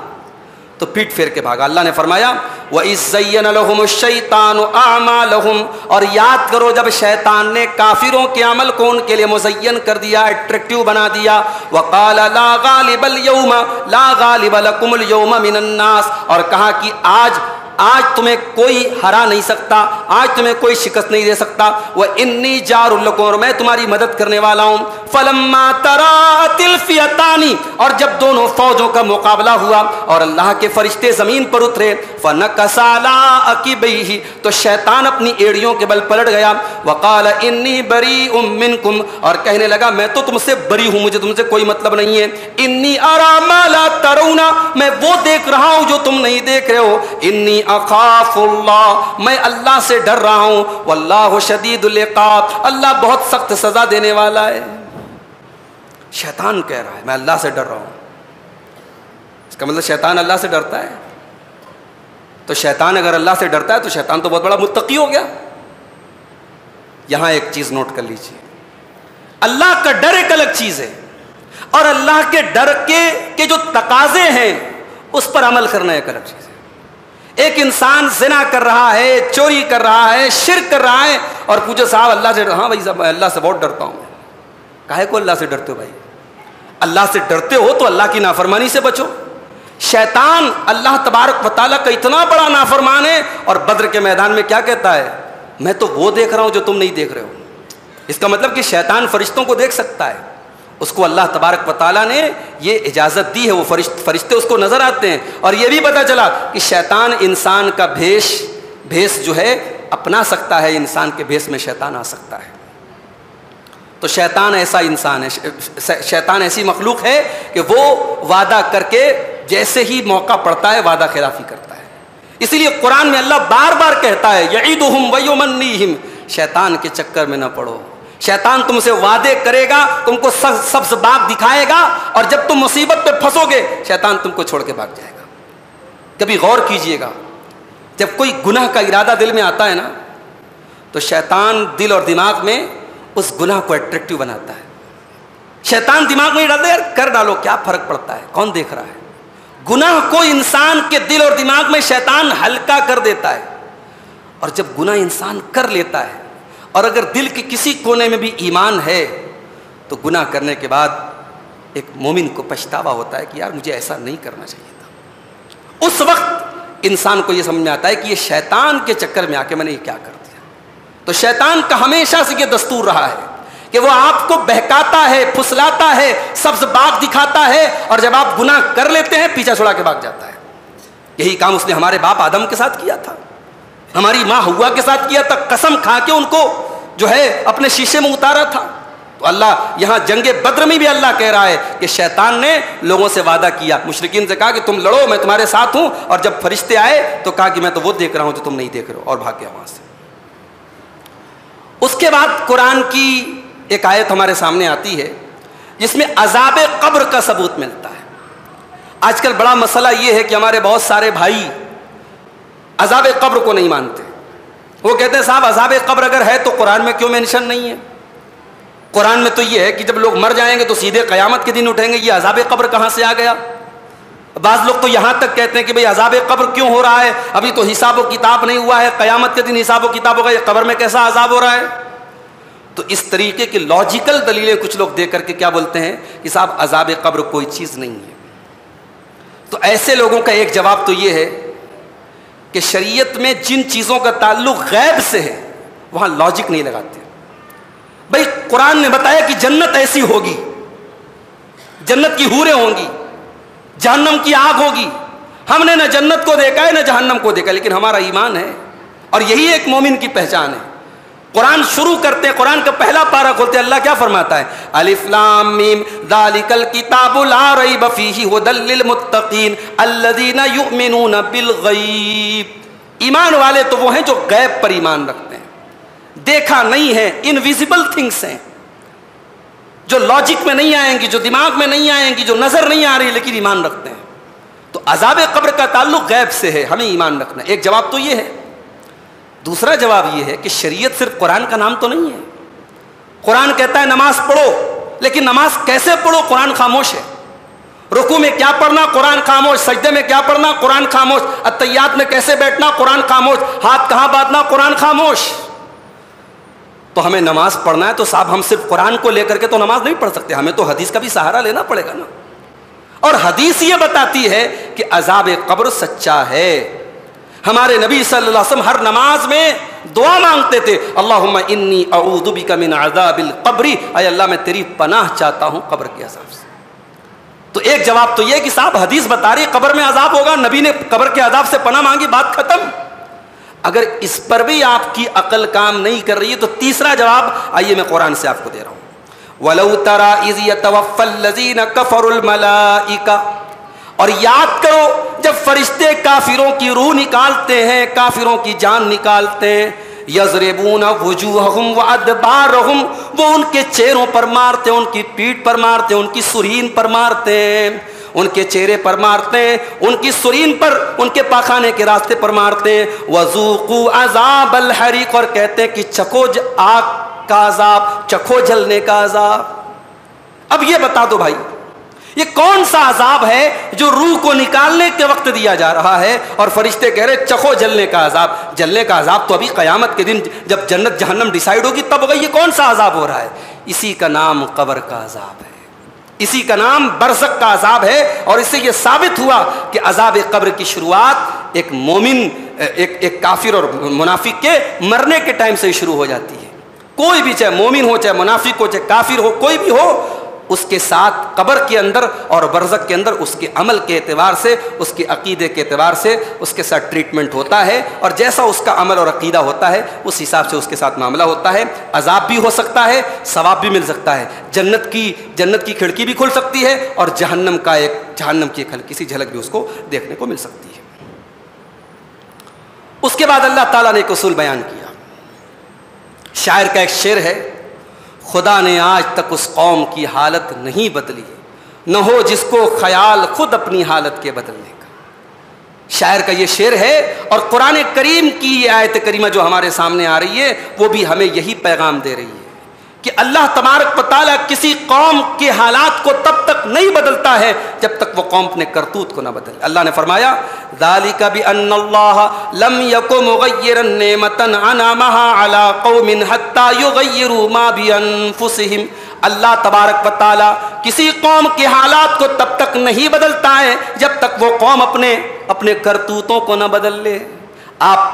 تو پیٹ پھیر کے بھاگا۔ اللہ نے فرمایا وَإِذْ زَيَّنَ لَهُمُ الشَّيْطَانُ أَعْمَالَهُمْ، اور یاد کرو جب شیطان نے کافروں کے عمل کو ان کے لیے مزین کر دیا، اٹریکٹیو بنا دیا۔ وَقَالَ لَا غَالِبَ الْيَوْمَ لَا غَالِبَ لَكُمُ الْيَوْمَ مِنَ النَّاسِ، اور کہا کہ آج تمہیں کوئی ہرا نہیں سکتا، آج تمہیں کوئی شکست نہیں دے سکتا۔ وَإِنِّي جَارٌ لَكُمْ، اور میں تمہاری مدد کرنے والا ہوں۔ فَلَمَّا تَرَاءَتِ الْفِئَتَانِ، اور جب دونوں فوجوں کا مقابلہ ہوا اور اللہ کے فرشتے زمین پر اترے، فَنَكَسَ عَلَىٰ عَقِبَيْهِ، تو شیطان اپنی ایڑیوں کے بل پلٹ گیا۔ وَقَالَ إِنِّي بَرِيءٌ مِّنكُمْ، اور کہنے لگا میں تو تم سے بری ہوں، مجھے تم سے کوئی مطلب نہیں ہے۔ إِنِّي أَرَىٰ مَا لَا تَرَوْنَ، میں وہ دیکھ رہا ہوں جو تم نہیں دیکھ رہے ہو۔ إِنِّي اخاف اللہ، میں اللہ سے ڈر رہا ہوں۔ واللہ شدید العقاب، اللہ بہت سخت سزا دینے والا ہے۔ شیطان کہہ رہا ہے میں اللہ سے ڈر رہا ہوں، اس کا مطلب شیطان اللہ سے ڈرتا ہے۔ تو شیطان اگر اللہ سے ڈرتا ہے تو شیطان تو بہت بڑا متقی ہو گیا۔ یہاں ایک چیز نوٹ کر لیجیے، اللہ کا ڈر ایک الگ چیز ہے، اور اللہ کے ڈر کے جو تقاضے ہیں اس پر عمل کرنا ایک الگ چیز ہے۔ ایک انسان زنا کر رہا ہے، چوری کر رہا ہے، شرک کر رہا ہے، اور پوچھو صاحب اللہ سے، ہاں بھائی صاحب اللہ سے بہت ڈرتا ہوں۔ کاہے کو اللہ سے ڈرتے ہو بھائی؟ اللہ سے ڈرتے ہو تو اللہ کی نافرمانی سے بچو۔ شیطان اللہ تبارک و تعالیٰ کا اتنا بڑا نافرمان ہے، اور بدر کے میدان میں کیا کہتا ہے؟ میں تو وہ دیکھ رہا ہوں جو تم نہیں دیکھ رہے ہو۔ اس کا مطلب کہ شیطان فرشتوں کو دیکھ سکتا ہے، اس کو اللہ تبارک و تعالیٰ نے یہ اجازت دی ہے، وہ فرشتے اس کو نظر آتے ہیں۔ اور یہ بھی پتہ چلا کہ شیطان انسان کا بھیس جو ہے اپنا سکتا ہے، انسان کے بھیس میں شیطان آ سکتا ہے۔ تو شیطان ایسا انسان ہے، شیطان ایسی مخلوق ہے کہ وہ وعدہ کر کے جیسے ہی موقع پڑتا ہے وعدہ خلافی کرتا ہے۔ اسی لیے قرآن میں اللہ بار بار کہتا ہے یعیدہم ویمنیہم، شیطان کے چکر میں نہ پڑو۔ شیطان تم سے وعدے کرے گا، تم کو سبز باغ دکھائے گا، اور جب تم مصیبت پہ پھنسو گے شیطان تم کو چھوڑ کے بھاگ جائے گا۔ کبھی غور کیجئے گا، جب کوئی گناہ کا ارادہ دل میں آتا ہے نا تو شیطان دل اور دماغ میں اس گناہ کو اٹریکٹیو بناتا ہے۔ شیطان دماغ میں ڈالتا ہے یار کر ڈالو، کیا فرق پڑتا ہے، کون دیکھ رہا ہے۔ گناہ کو انسان کے دل اور دماغ میں شیطان ہلکا کر دیتا ہے، اور جب گناہ انسان کر لیتا ہے اور اگر دل کے کسی کونے میں بھی ایمان ہے تو گناہ کرنے کے بعد ایک مومن کو پچھتاوا ہوتا ہے کہ یار مجھے ایسا نہیں کرنا چاہیے تھا۔ اس وقت انسان کو یہ سمجھ میں آتا ہے کہ یہ شیطان کے چکر میں آ کے میں نے یہ کیا کر دیا۔ تو شیطان کا ہمیشہ سے یہ دستور رہا ہے کہ وہ آپ کو بہکاتا ہے، پھسلاتا ہے، سبز باغ دکھاتا ہے، اور جب آپ گناہ کر لیتے ہیں پیچھا چھڑا کے بھاگ جاتا ہے۔ یہی کام اس نے ہمارے باپ آدم کے ساتھ کیا تھا، ہماری ماں ہوا کے ساتھ کیا تھا، قسم کھا کے ان کو جو ہے اپنے شیشے میں اتارا تھا۔ تو اللہ یہاں جنگ بدر میں بھی اللہ کہہ رہا ہے کہ شیطان نے لوگوں سے وعدہ کیا، مشرکین سے کہا کہ تم لڑو میں تمہارے ساتھ ہوں، اور جب فرشتے آئے تو کہا کہ میں تو وہ دیکھ رہا ہوں جو تم نہیں دیکھ رہے ہو، اور بھاگ گیا وہاں سے۔ اس کے بعد قرآن کی ایک آیت ہمارے سامنے آتی ہے جس میں عذاب قبر کا ثبوت ملتا ہے۔ آج کل بڑا مسئلہ یہ ہے کہ ہمارے بہت سارے بھائی عذاب قبر کو نہیں مانتے۔ وہ کہتے ہیں صاحب عذاب قبر اگر ہے تو قرآن میں کیوں مینشن نہیں ہے؟ قرآن میں تو یہ ہے کہ جب لوگ مر جائیں گے تو سیدھے قیامت کے دن اٹھیں گے، یہ عذاب قبر کہاں سے آ گیا؟ بعض لوگ تو یہاں تک کہتے ہیں کہ بھئی عذاب قبر کیوں ہو رہا ہے، ابھی تو حساب و کتاب نہیں ہوا ہے، قیامت کے دن حساب و کتاب ہوگا، یہ قبر میں کیسا عذاب ہو رہا ہے؟ تو اس طریقے کی لاجیکل دلیلیں کچھ لوگ دے کر کے کیا بولتے ہیں کہ صاحب عذاب قبر کوئی چیز نہیں ہے. تو ایسے لوگوں کا ایک جواب تو یہ ہے کہ شریعت میں جن چیزوں کا تعلق غیب سے ہے وہاں لاجک نہیں لگاتے. بھائی قرآن نے بتایا کہ جنت ایسی ہوگی, جنت کی حوریں ہوں گی, جہنم کی آگ ہوگی. ہم نے نہ جنت کو دیکھا ہے نہ جہنم کو دیکھا, لیکن ہمارا ایمان ہے اور یہی ایک مومن کی پہچان ہے. قرآن شروع کرتے ہیں, قرآن کا پہلا پارہ کھولتے ہیں, اللہ کیا فرماتا ہے؟ الف لام میم ذالک الکتاب لا ریب فیہ ھدی للمتقین الذین یؤمنون بالغیب. ایمان والے تو وہ ہیں جو غیب پر ایمان رکھتے ہیں, دیکھا نہیں ہے, انویزیبل تھنگس ہیں جو لاجک میں نہیں آئیں گی, جو دماغ میں نہیں آئیں گی, جو نظر نہیں آ رہی لیکن ایمان رکھتے ہیں. تو عذاب قبر کا تعلق غیب سے ہے, ہمیں ایمان رکھنا ہے. ایک جواب تو یہ ہے. دوسرا جواب یہ ہے کہ شریعت صرف قرآن کا نام تو نہیں ہے. قرآن کہتا ہے نماز پڑھو, لیکن نماز کیسے پڑھو قرآن خاموش ہے. رکوع میں کیا پڑھنا قرآن خاموش, سجدے میں کیا پڑھنا قرآن خاموش, اتحیات میں کیسے بیٹھنا قرآن خاموش, ہاتھ کہاں باندھنا قرآن خاموش. تو ہمیں نماز پڑھنا ہے تو صاحب ہم صرف قرآن کو لے کر کے تو نماز نہیں پڑھ سکتے, ہمیں تو حدیث کا بھی سہارا لینا پڑے گا نا. اور حدیث یہ بتاتی ہے کہ عذاب قبر سچا ہے. ہمارے نبی صلی اللہ علیہ وسلم ہر نماز میں دعا مانگتے تھے, اللہم انی اعوذ بک من عذاب القبر, اے اللہ میں تیری پناہ چاہتا ہوں قبر کے عذاب سے. تو ایک جواب تو یہ کہ صاحب حدیث بتا رہی قبر میں عذاب ہوگا, نبی نے قبر کے عذاب سے پناہ مانگی, بات ختم. اگر اس پر بھی آپ کی عقل کام نہیں کر رہی ہے تو تیسرا جواب آئیے میں قرآن سے آپ کو دے رہا ہوں. وَلَوْ تَرَى إِذْ يَتَوَفَّى الَّذِينَ كَفَرُوا الْمَلَائِكَةَ, اور یاد کرو جب فرشتے کافروں کی روح نکالتے ہیں, کافروں کی جان نکالتے ہیں, یضربون وجوہہم وادبارہم, وہ ان کے چہروں پر مارتے ہیں, ان کی پیٹھ پر مارتے ہیں, ان کی سرین پر مارتے ہیں, ان کے چہرے پر مارتے ہیں, ان کی سرین پر, ان کے پاخانے کے راستے پر مارتے ہیں. وذوقوا عذاب الحریق, اور کہتے ہیں کہ چکھو آگ کا عذاب, چکھو جلنے کا عذاب. اب یہ بتا دو بھائی یہ کون سا عذاب ہے جو روح کو نکالنے کے وقت دیا جا رہا ہے اور فرشتے کہہ رہے چکھو جلنے کا عذاب. جلنے کا عذاب تو ابھی قیامت کے دن جب جنت جہنم ڈیسائیڈ ہوگی تب ہوگا. یہ کون سا عذاب ہو رہا ہے؟ اسی کا نام قبر کا عذاب ہے, اسی کا نام برزخ کا عذاب ہے. اور اس سے یہ ثابت ہوا کہ عذاب قبر کی شروعات ایک مومن, ایک کافر اور منافق کے مرنے کے ٹائم سے شروع ہو جاتی ہے. کوئی بھی, چاہے مومن ہو, چاہے منافق ہو, چاہے کافر ہو, کوئی بھی ہو, اس کے ساتھ قبر کے اندر اور برزخ کے اندر اس کے عمل کے اعتبار سے, اس کے عقیدے کے اعتبار سے اس کے ساتھ ٹریٹمنٹ ہوتا ہے, اور جیسا اس کا عمل اور عقیدہ ہوتا ہے اس حساب سے اس کے ساتھ معاملہ ہوتا ہے. عذاب بھی ہو سکتا ہے, ثواب بھی مل سکتا ہے, جنت کی کھڑکی بھی کھل سکتی ہے, اور جہنم کی ایک ہلکی سی جھلک بھی اس کو دیکھنے کو مل سکتی ہے. اس کے بعد اللہ تعالیٰ نے ایک اصول بیان کیا. شاعر کا ایک شعر ہے, خدا نے آج تک اس قوم کی حالت نہیں بدلی, نہ ہو جس کو خیال خود اپنی حالت کے بدلنے کا. شاعر کا یہ شعر ہے, اور قرآن کریم کی یہ آیت کریمہ جو ہمارے سامنے آ رہی ہے وہ بھی ہمیں یہی پیغام دے رہی ہے کہ اللہ تبارک و تعالیٰ کسی قوم کے حالات کو تب تک نہیں بدلتا ہے جب تک وہ قوم اپنے کرتوت کو نہ بدلے. اللہ نے فرمایا ذالک بأن اللہ لم یک مغیرا نعمتا انعمها علی قوم حتی یغیروا ما بانفسہم. اللہ تبارک و تعالیٰ کسی قوم کے حالات کو تب تک نہیں بدلتا ہے جب تک وہ قوم اپنے کرتوتوں کو نہ بدل لے. آپ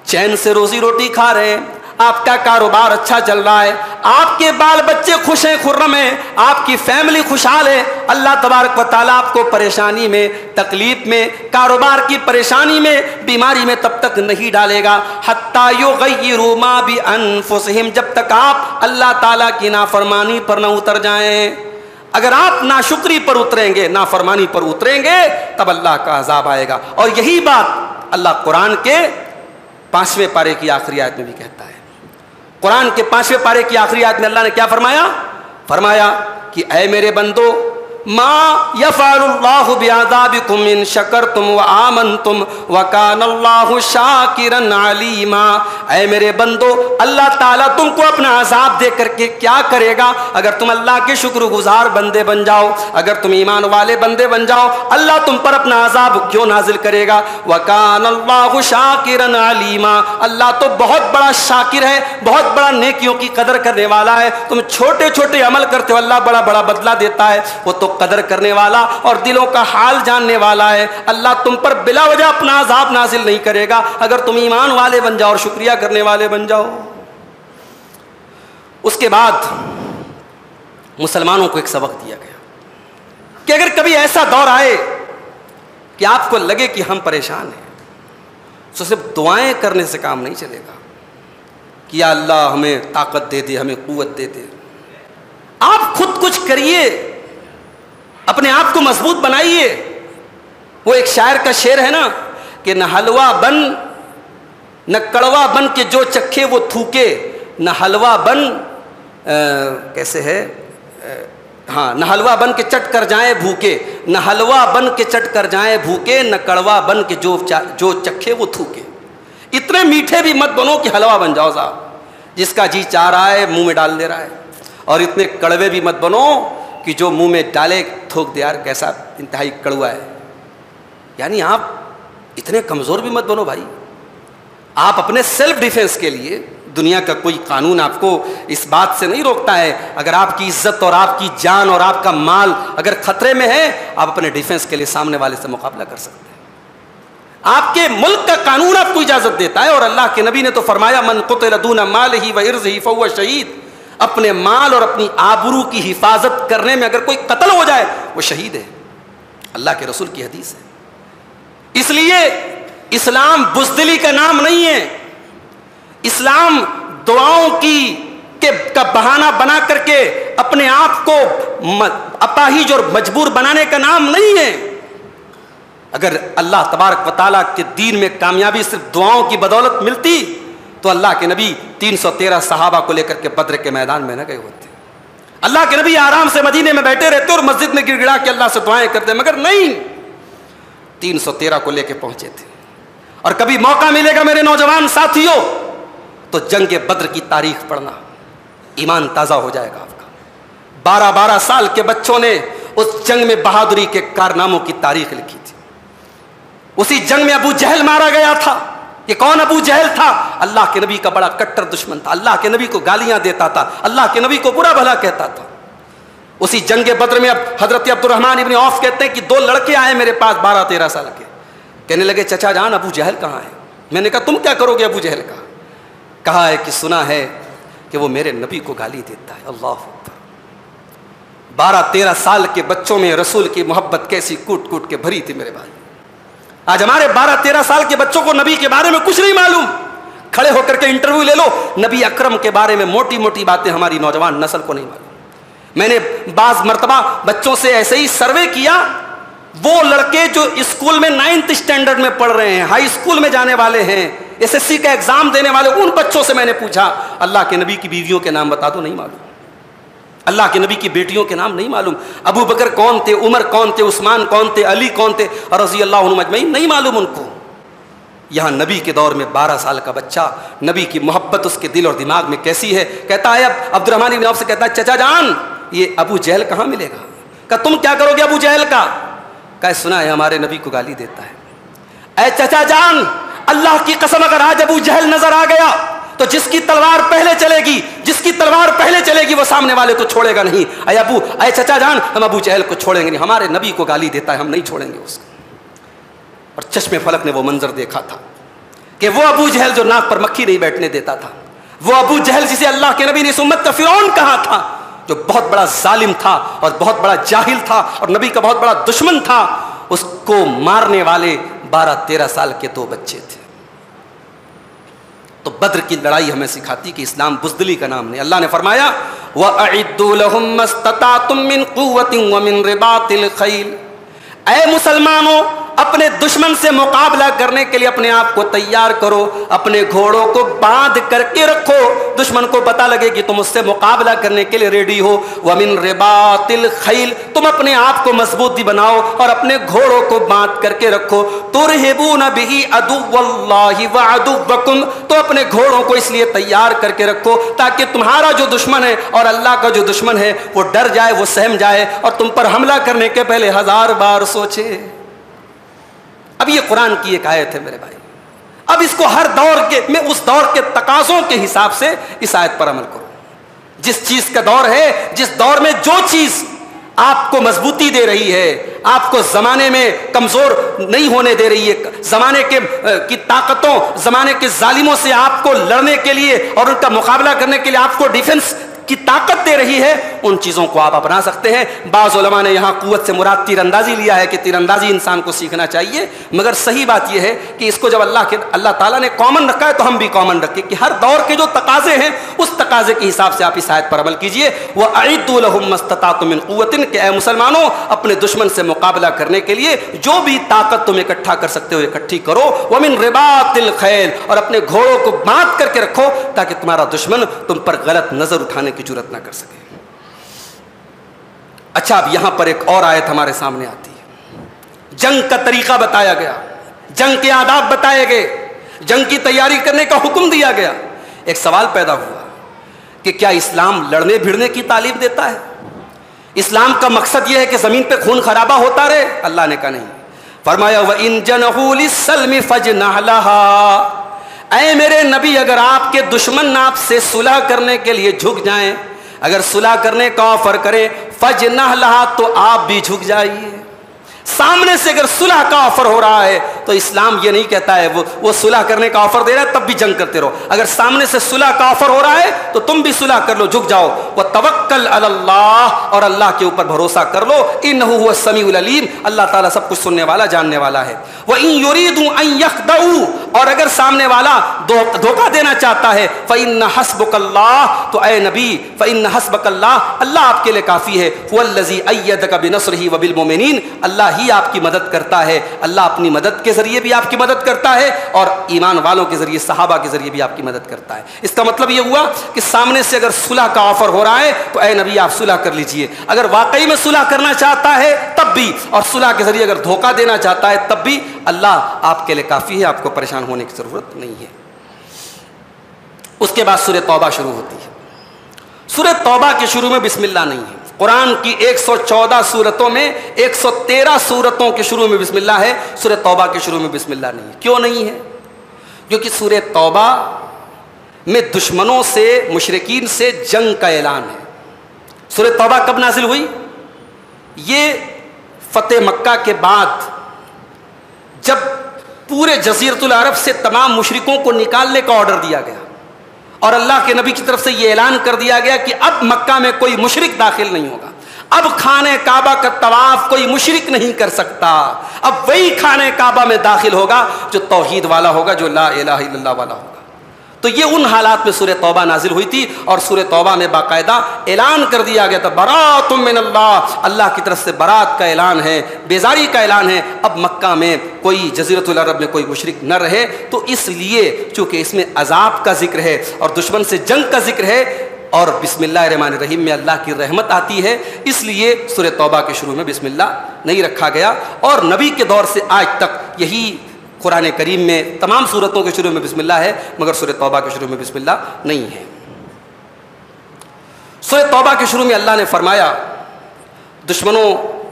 چین سے روزی روٹی کھا رہے ہیں, آپ کا کاروبار اچھا چل رہا ہے, آپ کے بال بچے خوش ہیں, خرم ہیں, آپ کی فیملی خوشحال ہے, اللہ تبارک و تعالیٰ آپ کو پریشانی میں, تکلیف میں, کاروبار کی پریشانی میں, بیماری میں تب تک نہیں ڈالے گا حتیٰ یغیروا ما بانفسہم, جب تک آپ اللہ تعالیٰ کی نافرمانی پر نہ اتر جائیں. اگر آپ ناشکری پر اتریں گے, نافرمانی پر اتریں گے, تب اللہ کا عذاب آئے گا. اور یہی بات اللہ قرآن کے 5ویں پارے کی آخری آیت میں بھی کہتا ہے. قرآن کے 5ویں پارے کی آخری آیت میں اللہ نے کیا فرمایا کہ اے میرے بندو, ما یفعل اللہ بعذابکم ان شکرتم وآمنتم وکان اللہ شاکرا علیما۔ اے میرے بندو، اللہ تعالیٰ تم کو اپنا عذاب دے کر کے کیا کرے گا اگر تم اللہ کے شکر گزار بندے بن جاؤ، اگر تم ایمان والے بندے بن جاؤ، اللہ تم پر اپنا عذاب کیوں نازل کرے گا؟ وکان اللہ شاکرا علیما، اللہ تو بہت بڑا شاکر ہے، بہت بڑا نیکیوں کی قدر کرنے والا ہے۔ تم چھوٹے چھوٹے عمل کرتے ہو، اللہ بڑا بڑا بدلہ دیتا ہے، وہ تو قدر کرنے والا اور دلوں کا حال جاننے والا ہے۔ اللہ تم پر بلا وجہ اپنا عذاب نازل نہیں کرے گا اگر تم ایمان والے بن جاؤ اور شکریہ کرنے والے بن جاؤ۔ اس کے بعد مسلمانوں کو ایک سبق دیا گیا کہ اگر کبھی ایسا دور آئے کہ آپ کو لگے کہ ہم پریشان ہیں تو صرف دعائیں کرنے سے کام نہیں چلے گا کہ یا اللہ ہمیں طاقت دے دے، ہمیں قوت دے دے۔ آپ خود کچھ کریے، اپنے آپ کو مضبوط بنائیے۔ وہ ایک شاعر کا شعر ہے نا کہ نہ حلوہ بن نہ کڑوا بن کے جو چکھے وہ تھوکے، نہ حلوہ بن کیسے ہے، ہاں، نہ حلوہ بن کے چٹ کر جائیں بھوکے، نہ حلوہ بن کے چٹ کر جائیں بھوکے، نہ کڑوا بن کے جو چکھے وہ تھوکے۔ اتنے میٹھے بھی مت بنو کہ حلوہ بن جاؤ صاحب، جس کا جی چاہ رہا ہے منہ میں ڈال دے رہا ہے، اور اتنے کڑوے بھی مت بنو کہ جو منہ میں ڈالے تھوک دے، یار کیسا انتہائی کڑوا ہے۔ یعنی آپ اتنے کمزور بھی مت بنو بھائی۔ آپ اپنے سیلف ڈیفینس کے لیے، دنیا کا کوئی قانون آپ کو اس بات سے نہیں روکتا ہے، اگر آپ کی عزت اور آپ کی جان اور آپ کا مال اگر خطرے میں ہے، آپ اپنے ڈیفینس کے لیے سامنے والے سے مقابلہ کر سکتے ہیں۔ آپ کے ملک کا قانون آپ کو اجازت دیتا ہے، اور اللہ کے نبی نے تو فرمایا من قتل دون مالہ وعرضہ فہو شہید، اپنے مال اور اپنی آبرو کی حفاظت کرنے میں اگر کوئی قتل ہو جائے وہ شہید ہے، اللہ کے رسول کی حدیث ہے۔ اس لیے اسلام بزدلی کا نام نہیں ہے، اسلام دعاؤں کا بہانہ بنا کر کے اپنے آپ کو اپاہج اور مجبور بنانے کا نام نہیں ہے۔ اگر اللہ تبارک و تعالیٰ کے دین میں کامیابی صرف دعاؤں کی بدولت ملتی تو اللہ کے نبی 313 صحابہ کو لے کر کے بدر کے میدان میں نہ گئے ہوتے۔ اللہ کے نبی آرام سے مدینے میں بیٹھے رہتے اور مسجد میں گڑ گڑا کے اللہ سے دعائیں کرتے، مگر نہیں، 313 کو لے کے پہنچے تھے۔ اور کبھی موقع ملے گا میرے نوجوان ساتھیوں تو جنگ بدر کی تاریخ پڑھنا، ایمان تازہ ہو جائے گا آپ کا۔ 12 سال کے بچوں نے اس جنگ میں بہادری کے کارناموں کی تاریخ لکھی تھی۔ اسی جنگ میں ابو جہل مارا گیا تھا۔ یہ کون ابو جہل تھا؟ اللہ کے نبی کا بڑا کٹر دشمن تھا، اللہ کے نبی کو گالیاں دیتا تھا، اللہ کے نبی کو برا بھلا کہتا تھا۔ اسی جنگ بدر میں اب حضرت عبد الرحمن ابن عوف کہتے ہیں کہ 2 لڑکے آئے میرے پاس 12-13 سال کے، کہنے لگے چچا جان ابو جہل کہاں ہے؟ میں نے کہا تم کیا کرو گے ابو جہل کا؟ کہا ہے کہ سنا ہے کہ وہ میرے نبی کو گالی دیتا ہے۔ اللہ اکبر! 12-13 سال کے بچوں میں رسول کی محبت کیسی کوٹ کوٹ کے بھری تھی میرے بھائی۔ آج ہمارے 12-13 سال کے بچوں کو نبی کے بارے میں کچھ نہیں معلوم۔ کھڑے ہو کر کے انٹرویو لے لو، نبی اکرم کے بارے میں موٹی موٹی باتیں ہماری نوجوان نسل کو نہیں معلوم۔ میں نے بعض مرتبہ بچوں سے ایسے ہی سروے کیا، وہ لڑکے جو اسکول میں 9th اسٹینڈرڈ میں پڑھ رہے ہیں، ہائی اسکول میں جانے والے ہیں، SSC کا ایگزام دینے والے، ان بچوں سے میں نے پوچھا اللہ کے نبی کی بیویوں کے نام بتا دو، نہیں معلوم۔ اللہ کے نبی کی بیٹیوں کے نام نہیں معلوم، ابو بکر کون تھے، عمر کون تھے، عثمان کون تھے، علی کون تھے رضی اللہ عنہم اجمعین، نہیں معلوم ان کو۔ یہاں نبی کے دور میں 12 سال کا بچہ، نبی کی محبت اس کے دل اور دماغ میں کیسی ہے، کہتا ہے اب عبد الرحمن بن عوف سے کہتا ہے چچا جان یہ ابو جہل کہاں ملے گا؟ کہا تم کیا کرو گے ابو جہل کا؟ کہا سنا ہے ہمارے نبی کو گالی دیتا ہے۔ اے چچا جان اللہ کی قسم اگر آج ابو جہل نظر آ گیا تو جس کی تلوار پہلے چلے گی وہ سامنے والے کو چھوڑے گا نہیں۔ اے چچا جان ہم ابو جہل کو چھوڑیں گے نہیں، ہمارے نبی کو گالی دیتا ہے، ہم نہیں چھوڑیں گے اس کو۔ اور چشم فلک نے وہ منظر دیکھا تھا کہ وہ ابو جہل جو ناک پر مکھی نہیں بیٹھنے دیتا تھا، وہ ابو جہل جسے اللہ کے نبی نے اس امت کا فرعون کہا تھا، جو بہت بڑا ظالم تھا اور بہت بڑا جاہل تھا اور نبی کا بہت بڑا دشمن تھا، اس کو مارنے والے 12-13 سال کے 2 بچے تھے۔ تو بدر کی لڑائی ہمیں سکھاتی کہ اسلام بزدلی کا نام نہیں۔ اللہ نے فرمایا وَأَعِدُّوا لَهُم مَّا اسْتَطَعْتُم مِّن قُوَّةٍ وَمِن رِّبَاطِ الْخَيْلِ، اے مسلمانوں اپنے دشمن سے مقابلہ کرنے کے لیے اپنے آپ کو تیار کرو، اپنے گھوڑوں کو باندھ کر کے رکھو، دشمن کو پتہ لگے کہ تم اس سے مقابلہ کرنے کے لیے ریڈی ہو۔ وَمِن رِبَاطِ الْخَيْلِ، تم اپنے آپ کو مضبوطی بناؤ اور اپنے گھوڑوں کو باندھ کر کے رکھو۔ تُرْهِبُونَ بِهِ عَدُوَّ اللَّهِ وَعَدُوَّكُمْ، تو اپنے گھوڑوں کو اس لیے تیار کر کے رکھو تاکہ تمہارا جو دشمن ہے اور اللہ کا جو دشمن ہے وہ ڈر جائے، وہ سہم جائے اور تم پر حملہ کرنے کے پہلے 1000 بار سوچے۔ اب یہ قرآن کی ایک آیت ہے میرے بھائی، اب اس کو ہر دور کے میں اس دور کے تقاضوں کے حساب سے اس آیت پر عمل کرو۔ جس چیز کا دور ہے، جس دور میں جو چیز آپ کو مضبوطی دے رہی ہے، آپ کو زمانے میں کمزور نہیں ہونے دے رہی ہے، زمانے کی طاقتوں، زمانے کے ظالموں سے آپ کو لڑنے کے لیے اور ان کا مقابلہ کرنے کے لیے آپ کو ڈیفنس کی طاقت دے رہی ہے، ان چیزوں کو آپ اپنا سکتے ہیں۔ بعض علماء نے یہاں قوت سے مراد تیر اندازی لیا ہے کہ تیر اندازی انسان کو سیکھنا چاہیے، مگر صحیح بات یہ ہے کہ اس کو جب اللہ تعالیٰ نے کامن رکھا ہے تو ہم بھی کامن رکھیں کہ ہر دور کے جو تقاضے ہیں اس تقاضے کے حساب سے آپ اس آیت پر عمل کیجئے۔ وَأَعِدُّوا لَهُم مَّا اسْتَطَعْتُم مِّن قُوَّةٍ، کہ اے مسلمانوں اپنے دشمن سے مقابلہ کرنے کے لیے جو بھی طاقت تم اکٹھا کر سکتے ہو اکٹھی کرو۔ وَمِن رِبَاطِ الْخَيْلِ، اور اپنے گھوڑوں کو باندھ کر کے رکھو تاکہ تمہارا دشمن تم پر غلط نظر اٹھانے کی جرات نہ کر سکے۔ اچھا، اب یہاں پر ایک اور آیت ہمارے سامنے آتی ہے، جنگ کا طریقہ بتایا گیا، جنگ کے آداب بتائے گئے، جنگ کی تیاری کرنے کا حکم دیا گیا۔ ایک سوال پیدا ہوا کہ کیا اسلام لڑنے بھیڑنے کی تعلیم دیتا ہے؟ اسلام کا مقصد یہ ہے کہ زمین پہ خون خرابہ ہوتا رہے؟ اللہ نے کہا نہیں، فرمایا وَإِن جَنَحُوا لِلسَّلْمِ فَاجْنَحْ لَهَا، اے میرے نبی اگر آپ کے دشمن آپ سے صلح کرنے کے لیے جھک جائیں، اگر صلح کرنے کا آفر کریں فَاجْنَحْ لَهَا، تو آپ بھی جھک جائیے۔ سامنے سے اگر صلح کا آفر ہو رہا ہے تو اسلام یہ نہیں کہتا ہے وہ صلح کرنے کا آفر دے رہا ہے تب بھی جنگ کرتے رہو، اگر سامنے سے صلح کا آفر ہو رہا ہے تو تم بھی صلح کر لو، جھک جاؤ۔ وَتَوَكَّلْ عَلَى اللَّهِ، اور اللہ کے اوپر بھروسہ کر لو، إِنَّهُ هُوَ السَّمِيعُ الْعَلِيمُ، اللہ تعالیٰ سب کچھ سننے والا جاننے والا ہے۔ وَإِن يُرِيدُوا أَن يَخْدَعُوا، اور اگر سامنے والا دھوکہ دینا چاہتا ہے فَإِنَّ حَسْبُكَ اللَّهُ، تو اے نبی فَإِنَّ حَسْبَكَ اللَّهُ، اللہ آپ کے لیے کافی ہے۔ هُوَ الَّذِي أَيَّدَكَ بِنَصْرِهِ وَبِالْمُؤْمِنِينَ، اللہ ہی آپ کی مدد کرتا ہے، اللہ اپنی مدد کے ذریعے بھی آپ کی مدد کرتا ہے اور ایمان والوں کے ذریعے، صحابہ کے ذریعے بھی آپ کی مدد کرتا ہے۔ اس کا مطلب یہ ہوا کہ سامنے سے اگر صلح کا آفر ہو رہا ہے تو اے نبی آپ صلح کر لیجئے، اگر واقعی میں صلح کرنا چاہتا ہے تب بھی، اور صلح کے ذریعے اگر دھوکہ دینا چاہتا ہے تب بھی، اللہ آپ کے لیے کافی ہے، آپ کو پریشان ہونے کی ضرورت نہیں ہے۔ اس کے بعد سورہ توبہ شروع ہوتی ہے۔ سورہ توبہ کے شروع میں بسم اللہ نہیں ہے۔ قرآن کی 114 سورتوں میں 113 سورتوں کے شروع میں بسم اللہ ہے، سورہ توبہ کے شروع میں بسم اللہ نہیں ہے۔ کیوں نہیں ہے؟ کیونکہ سورہ توبہ میں دشمنوں سے، مشرکین سے جنگ کا اعلان ہے۔ سورہ توبہ کب نازل ہوئی؟ یہ فتح مکہ کے بعد، جب پورے جزیرۃ العرب سے تمام مشرکوں کو نکالنے کا آرڈر دیا گیا اور اللہ کے نبی کی طرف سے یہ اعلان کر دیا گیا کہ اب مکہ میں کوئی مشرک داخل نہیں ہوگا، اب خانہ کعبہ کا طواف کوئی مشرک نہیں کر سکتا، اب وہی خانہ کعبہ میں داخل ہوگا جو توحید والا ہوگا، جو لا الہ الا اللہ والا ہوگا۔ تو یہ ان حالات میں سورہ توبہ نازل ہوئی تھی، اور سورہ توبہ میں باقاعدہ اعلان کر دیا گیا تھا براۃ من اللہ، اللہ کی طرف سے برات کا اعلان ہے، بیزاری کا اعلان ہے، اب مکہ میں کوئی، جزیرۃ العرب میں کوئی مشرک نہ رہے۔ تو اس لیے چونکہ اس میں عذاب کا ذکر ہے اور دشمن سے جنگ کا ذکر ہے اور بسم اللہ الرحمن الرحیم میں اللہ کی رحمت آتی ہے، اس لیے سورہ توبہ کے شروع میں بسم اللہ نہیں رکھا گیا۔ اور نبی کے دور سے آج تک یہی قرآن کریم میں تمام سورتوں کے شروع میں بسم اللہ ہے، مگر سورہ توبہ کے شروع میں بسم اللہ نہیں ہے۔ سورہ توبہ کے شروع میں اللہ نے فرمایا، دشمنوں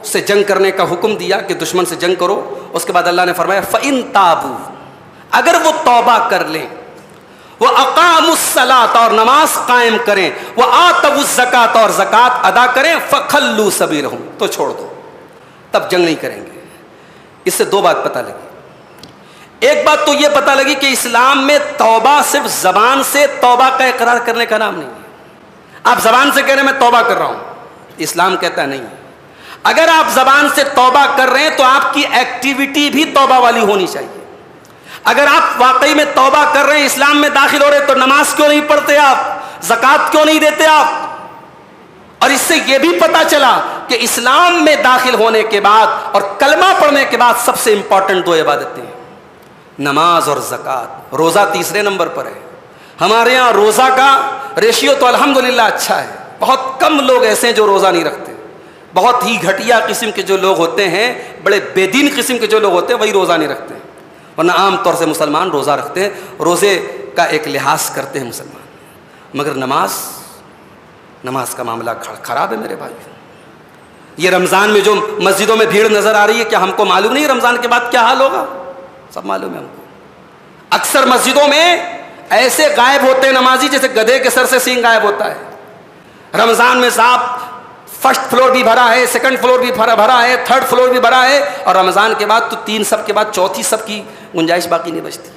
سے جنگ کرنے کا حکم دیا کہ دشمن سے جنگ کرو، اس کے بعد اللہ نے فرمایا فَإِن تَابُوا، اگر وہ توبہ کر لیں، وَأَقَامُوا الصَّلَاةَ اور نماز قائم کریں، وَآتَوُا الزَّكَاةَ اور زکوٰۃ ادا کریں، فَخَلُّوا سَبِيلَهُم تو چھوڑ دو، تب جنگ نہیں کریں گے۔ اس سے دو بات پتہ لگی۔ ایک بات تو یہ پتہ لگی کہ اسلام میں توبہ صرف زبان سے توبہ کا اقرار کرنے کا نام نہیں ہے۔ آپ زبان سے کہہ رہے ہیں میں توبہ کر رہا ہوں، اسلام کہتا ہے نہیں۔ اگر آپ زبان سے توبہ کر رہے ہیں تو آپ کی ایکٹیویٹی بھی توبہ والی ہونی چاہیے۔ اگر آپ واقعی میں توبہ کر رہے ہیں، اسلام میں داخل ہو رہے ہیں، تو نماز کیوں نہیں پڑھتے آپ؟ زکوٰۃ کیوں نہیں دیتے آپ؟ اور اس سے یہ بھی پتہ چلا کہ اسلام میں داخل ہونے کے بعد اور کلمہ پڑھنے کے بعد سب سے امپورٹنٹ دو عبادتیں ہیں، نماز اور زکوٰۃ۔ روزہ تیسرے نمبر پر ہے۔ ہمارے ہاں روزہ کا ریشیو تو الحمدللہ اچھا ہے، بہت کم لوگ ایسے ہیں جو روزہ نہیں رکھتے، بہت ہی گھٹیا قسم کے جو لوگ ہوتے ہیں، بڑے بے دین قسم کے جو لوگ ہوتے ہیں وہی روزہ نہیں رکھتے ہیں، ورنہ عام طور سے مسلمان روزہ رکھتے ہیں، روزے کا ایک لحاظ کرتے ہیں مسلمان۔ مگر نماز کا معاملہ خراب ہے میرے بھائی۔ یہ رمضان میں جو مسجدوں میں بھیڑ نظر آ رہی ہے، کیا ہم کو معلوم نہیں رمضان کے بعد کیا حال ہوگا؟ سب معلوم ہے ہم کو۔ اکثر مسجدوں میں ایسے غائب ہوتے ہیں نمازی جیسے گدھے کے سر سے سینگ غائب ہوتا ہے۔ رمضان میں صاحب فرسٹ فلور بھی بھرا ہے، سیکنڈ فلور بھی بھرا ہے، تھرڈ فلور بھی بھرا ہے، اور رمضان کے بعد تو 3 صف کے بعد چوتھی صف کی گنجائش باقی نہیں بچتی۔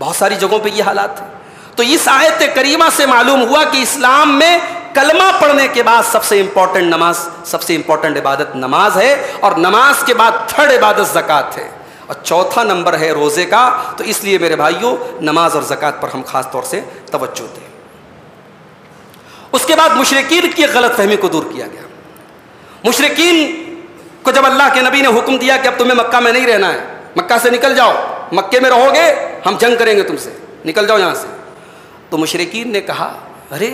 بہت ساری جگہوں پہ یہ حالات ہیں۔ تو اس آیت کریمہ سے معلوم ہوا کہ اسلام میں کلمہ پڑھنے کے بعد سب سے امپورٹنٹ نماز، سب سے امپورٹنٹ عبادت نماز ہے، اور نماز کے بعد تھرڈ عبادت زکوٰۃ ہے، اور چوتھا نمبر ہے روزے کا۔ تو اس لیے میرے بھائیوں نماز اور زکوٰۃ پر ہم خاص طور سے توجہ دیں۔ اس کے بعد مشرکین کی غلط فہمی کو دور کیا گیا۔ مشرکین کو جب اللہ کے نبی نے حکم دیا کہ اب تمہیں مکہ میں نہیں رہنا ہے، مکہ سے نکل جاؤ، مکے میں رہو گے ہم جنگ کریں گے تم سے، نکل جاؤ یہاں سے، تو مشرکین نے کہا ارے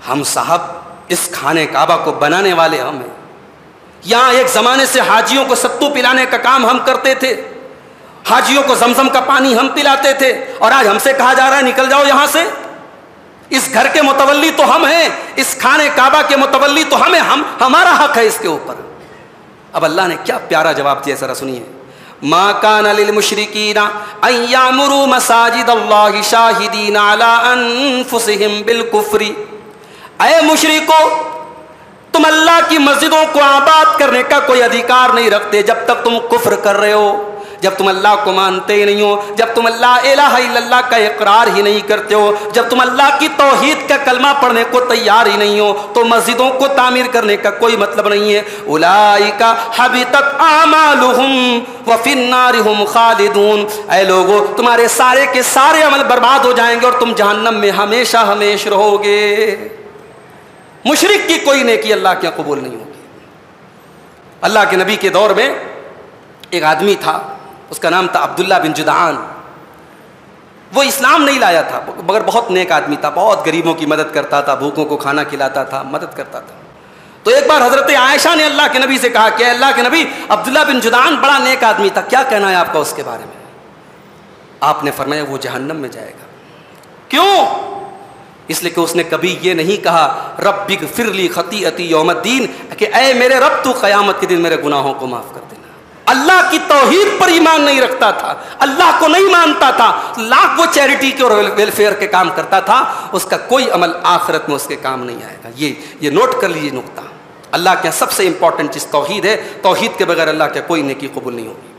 ہم صاحب اس خانے کعبہ کو بنانے والے ہم ہیں، یہاں ایک زمانے سے حاجیوں کو ستو پلانے کا کام ہم کرتے تھے، حاجیوں کو زمزم کا پانی ہم پلاتے تھے، اور آج ہم سے کہا جا رہا ہے نکل جاؤ یہاں سے۔ اس گھر کے متولی تو ہم ہیں، اس خانے کعبہ کے متولی تو ہم ہیں، ہمارا حق ہے اس کے اوپر۔ اب اللہ نے کیا پیارا جواب دیا، ذرا سنیے۔ ما کان للمشرکین ان یعمروا مساجد اللہ شاہدین علی انفسہم بالکفر۔ اے مشرکو، تم اللہ کی مسجدوں کو آباد کرنے کا کوئی ادھیکار نہیں رکھتے جب تک تم کفر کر رہے ہو، جب تم اللہ کو مانتے ہی نہیں ہو، جب تم اللہ الہ الا اللہ کا اقرار ہی نہیں کرتے ہو، جب تم اللہ کی توحید کا کلمہ پڑھنے کو تیار ہی نہیں ہو، تو مسجدوں کو تعمیر کرنے کا کوئی مطلب نہیں ہے۔ اولئک حبطت اعمالہم وفی النار ہم خالدون۔ اے لوگو، تمہارے سارے کے سارے عمل برباد ہو جائیں گے اور تم جہنم میں ہمیشہ ہمیش رہو گے۔ مشرک کی کوئی نیکی اللہ کے قبول نہیں ہوگی۔ اللہ کے نبی کے دور میں ایک آدمی تھا، اس کا نام تھا عبداللہ بن جدعان۔ وہ اسلام نہیں لایا تھا مگر بہت نیک آدمی تھا، بہت غریبوں کی مدد کرتا تھا، بھوکوں کو کھانا کھلاتا تھا، مدد کرتا تھا۔ تو ایک بار حضرت عائشہ نے اللہ کے نبی سے کہا کہ اللہ کے نبی، عبداللہ بن جدعان بڑا نیک آدمی تھا، کیا کہنا ہے آپ کا اس کے بارے میں؟ آپ نے فرمایا وہ جہنم میں جائے گا۔ کیوں؟ اس لیے کہ اس نے کبھی یہ نہیں کہا رب اغفر لی خطیئتی یوم الدین، کہ اے میرے رب تو قیامت کے دن میرے گناہوں کو معاف کر دینا۔ اللہ کی توحید پر ایمان نہیں رکھتا تھا، اللہ کو نہیں مانتا تھا، لاکھ وہ چیریٹی کے اور ویلفیئر کے کام کرتا تھا، اس کا کوئی عمل آخرت میں اس کے کام نہیں آئے گا۔ یہ نوٹ کر لیجیے نقطہ۔ اللہ کے سب سے امپورٹنٹ چیز توحید ہے، توحید کے بغیر اللہ کے کوئی نیکی قبول نہیں ہوگی۔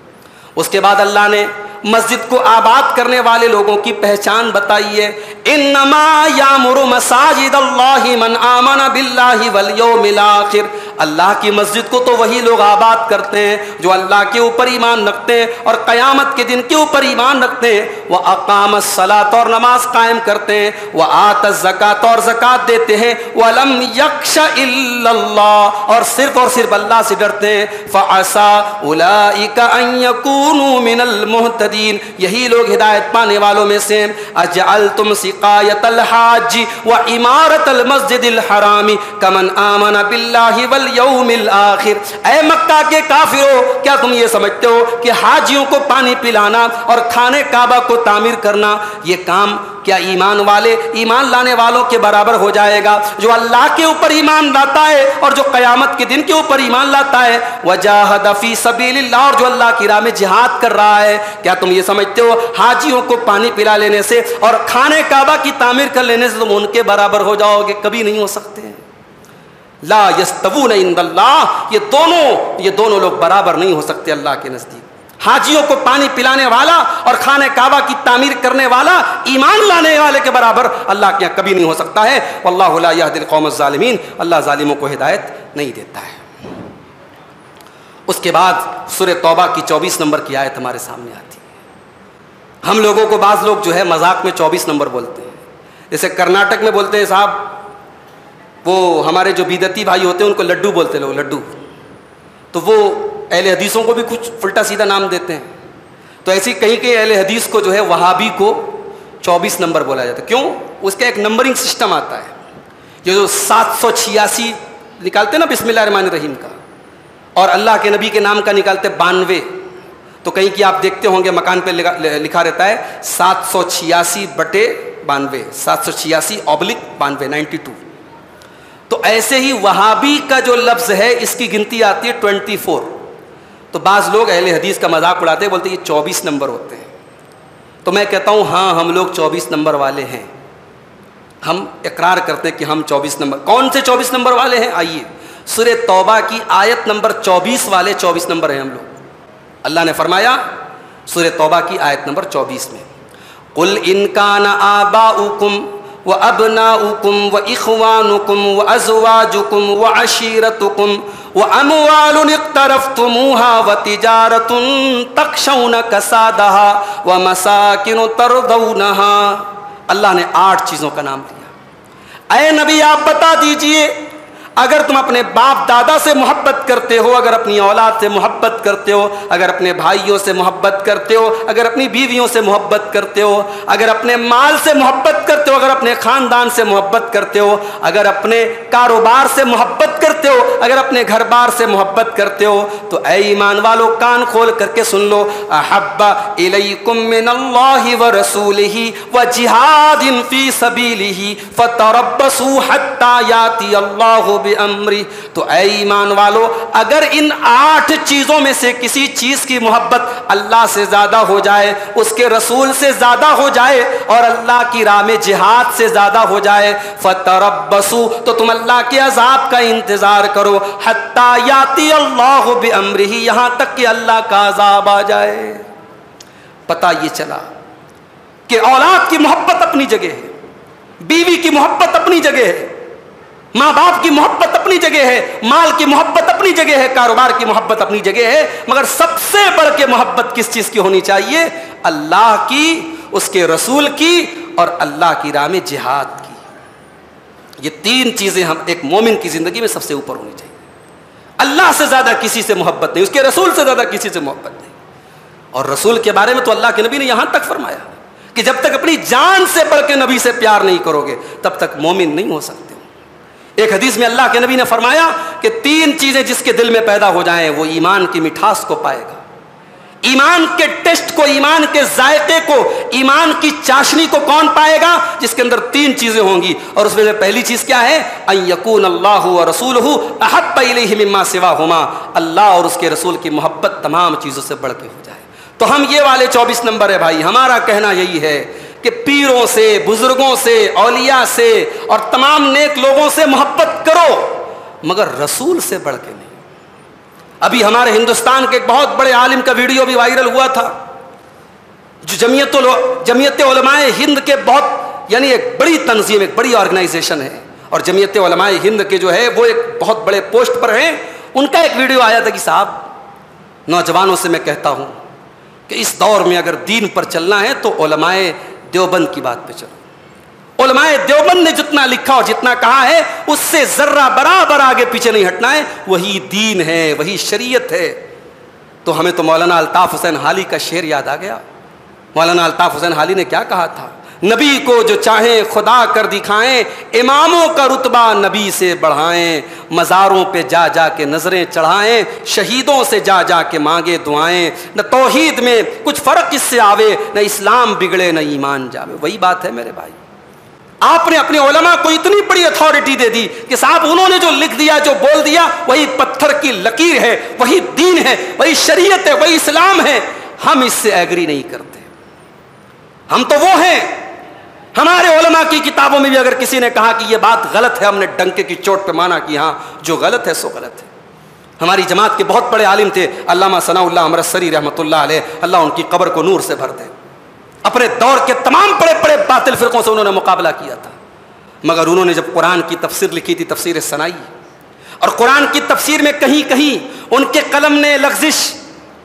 اس کے بعد اللہ نے مسجد کو آباد کرنے والے لوگوں کی پہچان بتائی ہے۔ انما یامر مساجد اللہ من آمن باللہ والیوم الآخر۔ اللہ کی مسجد کو تو وہی لوگ آباد کرتے ہیں جو اللہ کے اوپر ایمان رکھتے ہیں اور قیامت کے دن کے اوپر ایمان رکھتے ہیں، وہ اقام الصلاۃ اور نماز قائم کرتے ہیں، وہ آت الزکات اور زکات دیتے ہیں، ولم یخش الا اللہ اور صرف اللہ سے ڈرتے ہیں، فعسى اولئک ان یکونوا من المہتدین، یہی لوگ ہدایت پانے والوں میں سے۔ اجعلتم سقایۃ الحاج وعمارۃ المسجد الحرام کمن آمن باللہ والیوم الآخر۔ اے مکہ کے کافرو، کیا تم یہ سمجھتے ہو کہ حاجیوں کو پانی پلانا اور خانے کعبہ کو تعمیر کرنا یہ کام کیا ایمان لانے والوں کے برابر ہو جائے گا؟ جو اللہ کے اوپر ایمان لاتا ہے اور جو قیامت کے دن کے اوپر ایمان لاتا ہے، وجاہد فی سبیل اللہ، اور جو اللہ کی راہ میں جہاد کر رہا ہے، کیا تم یہ سمجھتے ہو حاجیوں کو پانی پلا لینے سے اور خانے کعبہ کی تعمیر کر لینے سے تم ان کے برابر ہو جاؤ گے؟ کبھی نہیں ہو سکتے۔ لا یستوون عند اللہ، یہ دونوں لوگ برابر نہیں ہو سکتے اللہ کے نزدیک۔ حاجیوں کو پانی پلانے والا اور خانہ کعبہ کی تعمیر کرنے والا ایمان لانے والے کے برابر اللہ کے یہاں کبھی نہیں ہو سکتا ہے۔ واللہ لا یہدی القوم الظالمین، اللہ ظالموں کو ہدایت نہیں دیتا ہے۔ اس کے بعد سورہ توبہ کی 24 نمبر کی آیت ہمارے سامنے آتی ہے۔ ہم لوگوں کو بعض لوگ جو ہے مذاق میں 24 نمبر بولتے ہیں، جیسے کرناٹک میں بولتے ہیں صاحب وہ ہمارے جو بیدتی بھائی ہوتے ہیں ان کو لڈو بولتے لوگ، لڈو، تو وہ اہل حدیثوں کو بھی کچھ الٹا سیدھا نام دیتے ہیں. تو ایسی کہیں کہ اہل حدیث کو جو ہے وہابی کو 24 نمبر بولا جاتا ہے. کیوں؟ اس کا ایک نمبرنگ سسٹم آتا ہے. یہ جو 786 نکالتے ہیں نا بسم اللہ الرحمن الرحیم کا، اور اللہ کے نبی کے نام کا نکالتے 92. تو کہیں کہ آپ دیکھتے ہوں گے مکان پہ لکھا رہتا ہے 786/92، 786/92، 92. تو ایسے ہی وہابی کا جو لفظ ہے اس کی گنتی آتی ہے 24. تو بعض لوگ اہل حدیث کا مذاق اڑاتے ہیں، بولتے ہیں یہ 24 نمبر ہوتے ہیں. تو میں کہتا ہوں ہاں ہم لوگ 24 نمبر والے ہیں، ہم اقرار کرتے ہیں کہ ہم 24 نمبر. کون سے 24 نمبر والے ہیں؟ آئیے سورہ توبہ کی آیت نمبر 24 والے 24 نمبر ہیں ہم لوگ. اللہ نے فرمایا سورہ توبہ کی آیت نمبر 24 میں، قُلْ إِنْ كَانَ آبَاؤُكُمْ وَأَبْنَاؤُكُمْ وَإِخْوَانُكُمْ وَأَزْوَاجُكُمْ وَعَشِيرَتُكُمْ وَأَمْوَالٌ اقْتَرَفْتُمُوهَا وَتِجَارَةٌ تَخْشَوْنَ كَسَادَهَا وَمَسَاكِنُ تَرْضَوْنَهَا. اللہ نے 8 چیزوں کا نام لیا. اے نبی آپ بتا دیجئے اگر تم اپنے باپ دادا سے محبت کرتے ہو، اگر اپنی اولاد سے محبت کرتے ہو، اگر اپنے بھائیوں سے محبت کرتے ہو، اگر اپنی بیویوں سے محبت کرتے ہو، اگر اپنے مال سے محبت کرتے ہو، اگر اپنے خاندان سے محبت کرتے ہو، اگر اپنے کاروبار سے محبت کرتے ہو، اگر اپنے گھر بار سے محبت کرتے ہو، تو اے ایمان والو کان کھول کر کے سن لو، احب الیکم من اللہ ورسولہ وجہاد فی سبیلہ فتربصوا حتی یاتی اللہ بِأَمْرِ. تو اے ایمان والو اگر ان 8 چیزوں میں سے کسی چیز کی محبت اللہ سے زیادہ ہو جائے، اس کے رسول سے زیادہ ہو جائے، اور اللہ کی راہ میں جہاد سے زیادہ ہو جائے، فَتَرَبَّصُوا تو تم اللہ کے عذاب کا انتظار کرو، حَتَّى يَأْتِيَ اللَّهُ بِأَمْرِهِ یہاں تک کہ اللہ کا عذاب آ جائے. پتہ یہ چلا کہ اولاد کی محبت اپنی جگہ ہے، بیوی کی محبت اپنی جگہ ہے، ماں باپ کی محبت اپنی جگہ ہے، مال کی محبت اپنی جگہ ہے، کاروبار کی محبت اپنی جگہ ہے، مگر سب سے بڑھ کے محبت کس چیز کی ہونی چاہیے؟ اللہ کی، اس کے رسول کی، اور اللہ کی راہ میں جہاد کی. یہ 3 چیزیں ہم ایک مومن کی زندگی میں سب سے اوپر ہونی چاہیے. اللہ سے زیادہ کسی سے محبت نہیں، اس کے رسول سے زیادہ کسی سے محبت نہیں. اور رسول کے بارے میں تو اللہ کے نبی نے یہاں تک فرمایا کہ جب تک اپنی جان سے بڑھ کے نبی سے پیار نہیں کرو گے تب تک مومن نہیں ہو سکتے. ایک حدیث میں اللہ کے نبی نے فرمایا کہ 3 چیزیں جس کے دل میں پیدا ہو جائیں وہ ایمان کی مٹھاس کو پائے گا، ایمان کے ٹیسٹ کو، ایمان کے ذائقے کو، ایمان کی چاشنی کو کون پائے گا؟ جس کے اندر 3 چیزیں ہوں گی، اور اس میں سے پہلی چیز کیا ہے؟ ان یکون اللہ ورسولہ احب الیہ مما سواہما، اللہ اور اس کے رسول کی محبت تمام چیزوں سے بڑھ کے ہو جائے. تو ہم یہ والے 24 نمبر ہے بھائی. ہمارا کہنا یہی ہے کہ پیروں سے، بزرگوں سے، اولیاء سے اور تمام نیک لوگوں سے محبت کرو، مگر رسول سے بڑھ کے نہیں. ابھی ہمارے ہندوستان کے ایک بہت بڑے عالم کا ویڈیو بھی وائرل ہوا تھا، جو جمعیت علماء ہند کے بہت، یعنی ایک بڑی تنظیم، ایک بڑی آرگنائزیشن ہے، اور جمعیت علماء ہند کے جو ہے وہ ایک بہت بڑے پوسٹ پر ہیں. ان کا ایک ویڈیو آیا تھا کہ صاحب نوجوانوں سے میں کہتا ہوں کہ اس دور میں اگر دین پر چلنا ہے تو علماء دیوبند کی بات پہ چلو. علماء دیوبند نے جتنا لکھا اور جتنا کہا ہے اس سے ذرہ برابر آگے پیچھے نہیں ہٹنا ہے. وہی دین ہے، وہی شریعت ہے. تو ہمیں تو مولانا الطاف حسین حالی کا شعر یاد آ گیا. مولانا الطاف حسین حالی نے کیا کہا تھا؟ نبی کو جو چاہیں خدا کر دکھائیں، اماموں کا رتبہ نبی سے بڑھائیں، مزاروں پہ جا جا کے نظریں چڑھائیں، شہیدوں سے جا جا کے مانگے دعائیں، نہ توحید میں کچھ فرق اس سے آوے، نہ اسلام بگڑے نہ ایمان جاوے. وہی بات ہے میرے بھائی. آپ نے اپنے علماء کو اتنی بڑی اتھارٹی دے دی کہ صاحب انہوں نے جو لکھ دیا، جو بول دیا، وہی پتھر کی لکیر ہے، وہی دین ہے، وہی شریعت ہے، وہی اسلام ہے. ہم اس سے ایگری نہیں کرتے. ہم تو وہ ہیں، ہمارے علماء کی کتابوں میں بھی اگر کسی نے کہا کہ یہ بات غلط ہے، ہم نے ڈنکے کی چوٹ پہ مانا کہ ہاں جو غلط ہے سو غلط ہے. ہماری جماعت کے بہت بڑے عالم تھے علامہ ثناء اللہ امرتسری رحمۃ اللہ علیہ، اللہ ان کی قبر کو نور سے بھر دے. اپنے دور کے تمام بڑے بڑے باطل فرقوں سے انہوں نے مقابلہ کیا تھا، مگر انہوں نے جب قرآن کی تفسیر لکھی تھی، تفسیر ثنائی، اور قرآن کی تفسیر میں کہیں کہیں ان کے قلم نے لغزش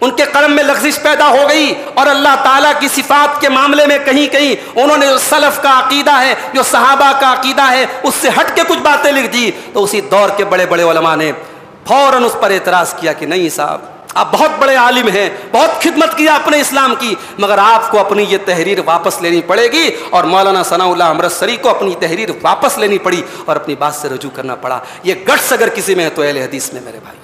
ان کے قلم میں لغزش پیدا ہو گئی اور اللہ تعالیٰ کی صفات کے معاملے میں کہیں کہیں انہوں نے جو سلف کا عقیدہ ہے، جو صحابہ کا عقیدہ ہے، اس سے ہٹ کے کچھ باتیں لکھ دی، تو اسی دور کے بڑے بڑے علماء نے فوراً اس پر اعتراض کیا کہ نہیں صاحب، آپ بہت بڑے عالم ہیں، بہت خدمت کیا اپنے اسلام کی، مگر آپ کو اپنی یہ تحریر واپس لینی پڑے گی۔ اور مولانا ثناء اللہ امرتسری کو اپنی تحریر واپس لینی پڑی اور اپنی بات سے رجوع کرنا پڑا۔ یہ گٹس اگر کسی میں ہے تو اہل حدیث میں، میرے بھائی،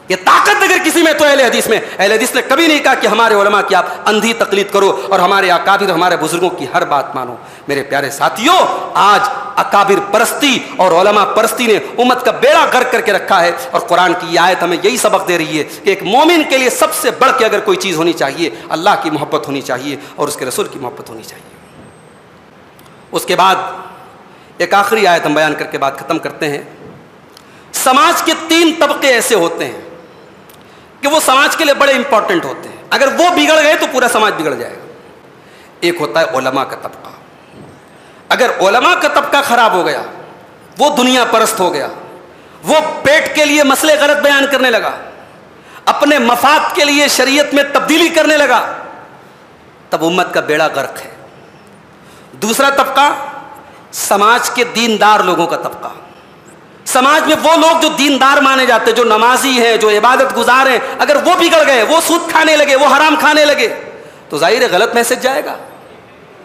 یہ طاقت اگر کسی میں تو اہل حدیث میں۔ اہل حدیث نے کبھی نہیں کہا کہ ہمارے علماء کی آپ اندھی تقلید کرو اور ہمارے اکابر، ہمارے بزرگوں کی ہر بات مانو۔ میرے پیارے ساتھیوں، آج اکابر پرستی اور علماء پرستی نے امت کا بیڑا غرق کر کے رکھا ہے، اور قرآن کی یہ آیت ہمیں یہی سبق دے رہی ہے کہ ایک مومن کے لیے سب سے بڑھ کے اگر کوئی چیز ہونی چاہیے، اللہ کی محبت ہونی چاہیے اور اس کے رسول کی محبت ہونی چاہیے۔ اس کے بعد ایک آخری آیت ہم بیان کر کے بات ختم کرتے ہیں۔ سماج کے 3 طبقے ایسے ہوتے ہیں کہ وہ سماج کے لیے بڑے امپورٹنٹ ہوتے ہیں، اگر وہ بگڑ گئے تو پورا سماج بگڑ جائے گا۔ ایک ہوتا ہے علماء کا طبقہ، اگر علماء کا طبقہ خراب ہو گیا، وہ دنیا پرست ہو گیا، وہ پیٹ کے لیے مسئلے غلط بیان کرنے لگا، اپنے مفاد کے لیے شریعت میں تبدیلی کرنے لگا، تب امت کا بیڑا غرق ہے۔ دوسرا طبقہ سماج کے دیندار لوگوں کا طبقہ، سماج میں وہ لوگ جو دیندار مانے جاتے، جو نمازی ہیں، جو عبادت گزار ہیں، اگر وہ بگڑ گئے، وہ سود کھانے لگے، وہ حرام کھانے لگے، تو ظاہر ہے غلط میسج جائے گا،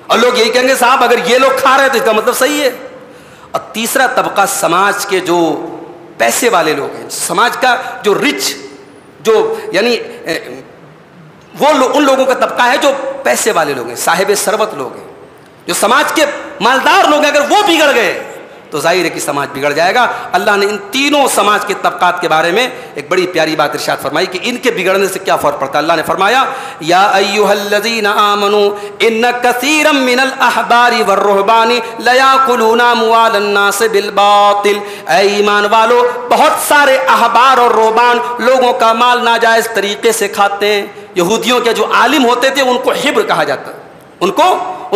اور لوگ یہی کہیں گے صاحب اگر یہ لوگ کھا رہے تو اس کا مطلب صحیح ہے۔ اور تیسرا طبقہ سماج کے جو پیسے والے لوگ ہیں، سماج کا جو رچ، جو یعنی وہ ان لوگوں کا طبقہ ہے جو پیسے والے لوگ ہیں، صاحب ثروت لوگ ہیں، جو سماج کے مالدار لوگ ہیں، اگر وہ بگڑ گئے تو ظاہر ہے کہ سماج بگڑ جائے گا۔ اللہ نے ان تینوں سماج کے طبقات کے بارے میں ایک بڑی پیاری بات ارشاد فرمائی کہ ان کے بگڑنے سے کیا فرق پڑتا ہے۔ اللہ نے فرمایا یا ایھا الذین آمنوا ان کثیرا من الاحبار والرہبان لیاکلون اموال الناس بالباطل، اے ایمان والو، بہت سارے احبار اور رہبان لوگوں کا مال ناجائز طریقے سے کھاتے ہیں۔ یہودیوں کے جو عالم ہوتے تھے ان کو حبر کہا جاتا، ان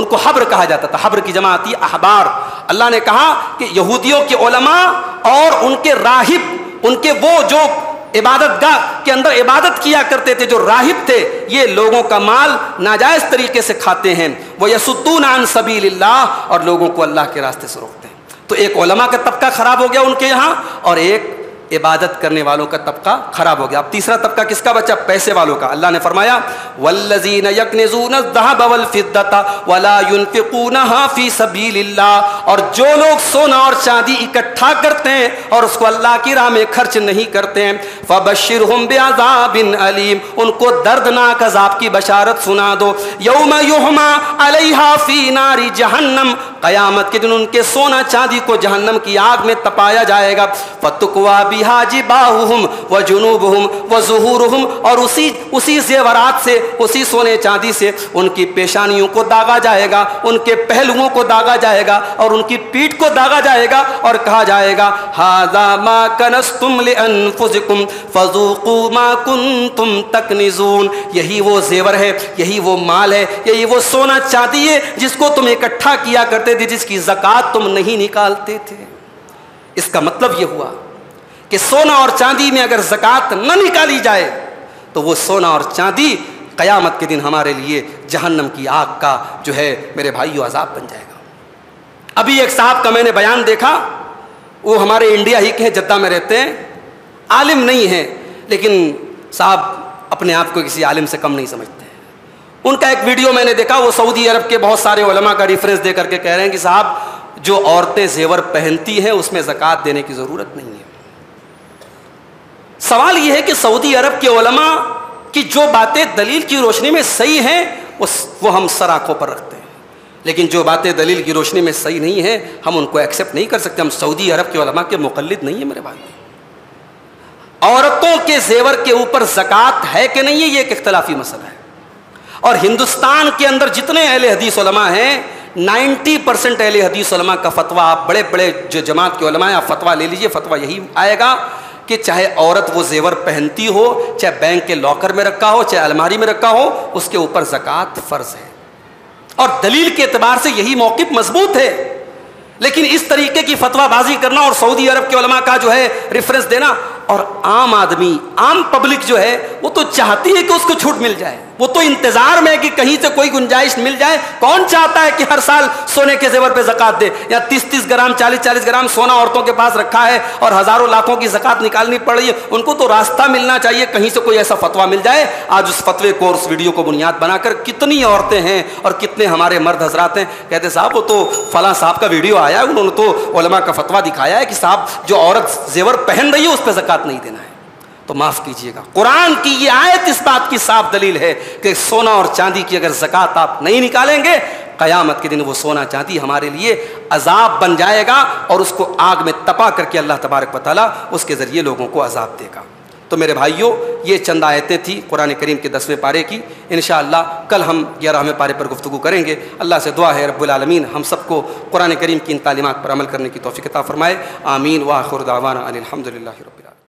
کو حبر کہا جاتا تھا، حبر کی جمع آتی ہے احبار۔ اللہ نے کہا کہ یہودیوں کے علماء اور ان کے راہب، ان کے وہ جو عبادت گاہ کے اندر عبادت کیا کرتے تھے، جو راہب تھے، یہ لوگوں کا مال ناجائز طریقے سے کھاتے ہیں۔ وَيَصُدُّونَ عَن سَبِيلِ اللَّهِ، اور لوگوں کو اللہ کے راستے سے روکتے ہیں۔ تو ایک علماء کا طبقہ خراب ہو گیا ان کے یہاں، اور ایک عبادت کرنے والوں کا طبقہ خراب ہو گیا۔ اب تیسرا طبقہ کس کا بچا؟ پیسے والوں کا۔ اللہ نے فرمایا والذین یکنزون الذهب والفضة ولا ينفقونها فی سبیل اللہ، اور جو لوگ سونا اور چاندی اکٹھا کرتے ہیں اور اس کو اللہ کی راہ میں خرچ نہیں کرتے ہیں، فبشرهم بعذاب علیم، ان کو دردناک عذاب کی بشارت سنا دو۔ یوم یحمى علیہا فی نار جہنم، قیامت کے دن ان کے سونا چاندی کو جہنم کی آگ میں تپایا جائے گا۔ فتقوا بہا جباہہم وجنوبہم وظہورہم، اور اسی زیورات سے، اسی سونے چاندی سے ان کی پیشانیوں کو داغا جائے گا، ان کے پہلوؤں کو داغا جائے گا، اور ان کی پیٹھ کو داغا جائے گا، اور کہا جائے گا ھذا ما کنزتم لانفسکم فذوقوا ما کنتم تکنزون، یہی وہ زیور ہے، یہی وہ مال ہے، یہی وہ سونا چاندی ہے جس کو تم اکٹھا کیا کرتے تھے، جس کی زکوٰۃ تم نہیں نکالتے تھے۔ اس کا مطلب یہ ہوا کہ سونا اور چاندی میں اگر زکوٰۃ نہ نکالی جائے تو وہ سونا اور چاندی قیامت کے دن ہمارے لیے جہنم کی آگ کا جو ہے میرے بھائیو عذاب بن جائے گا۔ ابھی ایک صاحب کا میں نے بیان دیکھا، وہ ہمارے انڈیا ہی کے ہیں، جدہ میں رہتے ہیں، عالم نہیں ہیں، لیکن صاحب اپنے آپ کو کسی عالم سے کم نہیں سمجھتے ہیں۔ ان کا ایک ویڈیو میں نے دیکھا، وہ سعودی عرب کے بہت سارے علماء کا ریفرنس دے کر کے کہہ رہے ہیں کہ صاحب جو عورتیں زیور پہنتی ہیں اس میں زکوٰۃ دینے کی ضرورت نہیں ہے۔ سوال یہ ہے کہ سعودی عرب کے علماء کی جو باتیں دلیل کی روشنی میں صحیح ہیں وہ ہم سر آنکھوں پر رکھتے ہیں، لیکن جو باتیں دلیل کی روشنی میں صحیح نہیں ہیں ہم ان کو ایکسیپٹ نہیں کر سکتے۔ ہم سعودی عرب کے علماء کے مقلد نہیں ہیں میرے بھائی۔ عورتوں کے زیور کے اوپر زکوٰۃ ہے کہ نہیں ہے یہ ایک اختلافی مسئلہ ہے، اور ہندوستان کے اندر جتنے اہل حدیث علماء ہیں 90% اہل حدیث علماء کا فتویٰ، آپ بڑے بڑے جو جماعت کے علماء ہیں آپ فتویٰ لے لیجئے، فتویٰ یہی آئے گا کہ چاہے عورت وہ زیور پہنتی ہو، چاہے بینک کے لاکر میں رکھا ہو، چاہے الماری میں رکھا ہو، اس کے اوپر زکوٰۃ فرض ہے، اور دلیل کے اعتبار سے یہی موقف مضبوط ہے۔ لیکن اس طریقے کی فتویٰ بازی کرنا اور سعودی عرب کے علماء کا جو ہے ریفرنس دینا، اور عام آدمی، عام پبلک جو ہے وہ تو چاہتی ہے کہ اس کو چھوٹ مل جائے، وہ تو انتظار میں ہے کہ کہیں سے کوئی گنجائش مل جائے۔ کون چاہتا ہے کہ ہر سال سونے کے زیور پہ زکات دے، یا 30 گرام 40 گرام سونا عورتوں کے پاس رکھا ہے اور ہزاروں لاکھوں کی زکات نکالنی پڑ رہی ہے؟ ان کو تو راستہ ملنا چاہیے، کہیں سے کوئی ایسا فتویٰ مل جائے۔ آج اس فتوے کو اور اس ویڈیو کو بنیاد بنا کر کتنی عورتیں ہیں اور کتنے ہمارے مرد حضرات ہیں کہتے صاحب وہ تو فلاں صاحب کا ویڈیو آیا ہے، انہوں نے تو علماء کا فتویٰ دکھایا ہے کہ صاحب جو عورت زیور پہن رہی ہے اس پہ زکات نہیں دینا ہے۔ تو معاف کیجئے گا، قرآن کی یہ آیت اس بات کی صاف دلیل ہے کہ سونا اور چاندی کی اگر زکات آپ نہیں نکالیں گے، قیامت کے دن وہ سونا چاندی ہمارے لیے عذاب بن جائے گا، اور اس کو آگ میں تپا کر کے اللہ تبارک و تعالیٰ اس کے ذریعے لوگوں کو عذاب دے گا۔ تو میرے بھائیوں، یہ چند آیتیں تھیں قرآن کریم کے 10ویں پارے کی۔ انشاءاللہ کل ہم 11ویں پارے پر گفتگو کریں گے۔ اللہ سے دعا ہے رب العالمین ہم سب کو قرآن کریم کی ان تعلیمات پر عمل کرنے کی توفیق عطا فرمائے۔ آمین۔ وآخر دعوانا ان الحمد للہ رب العالمین۔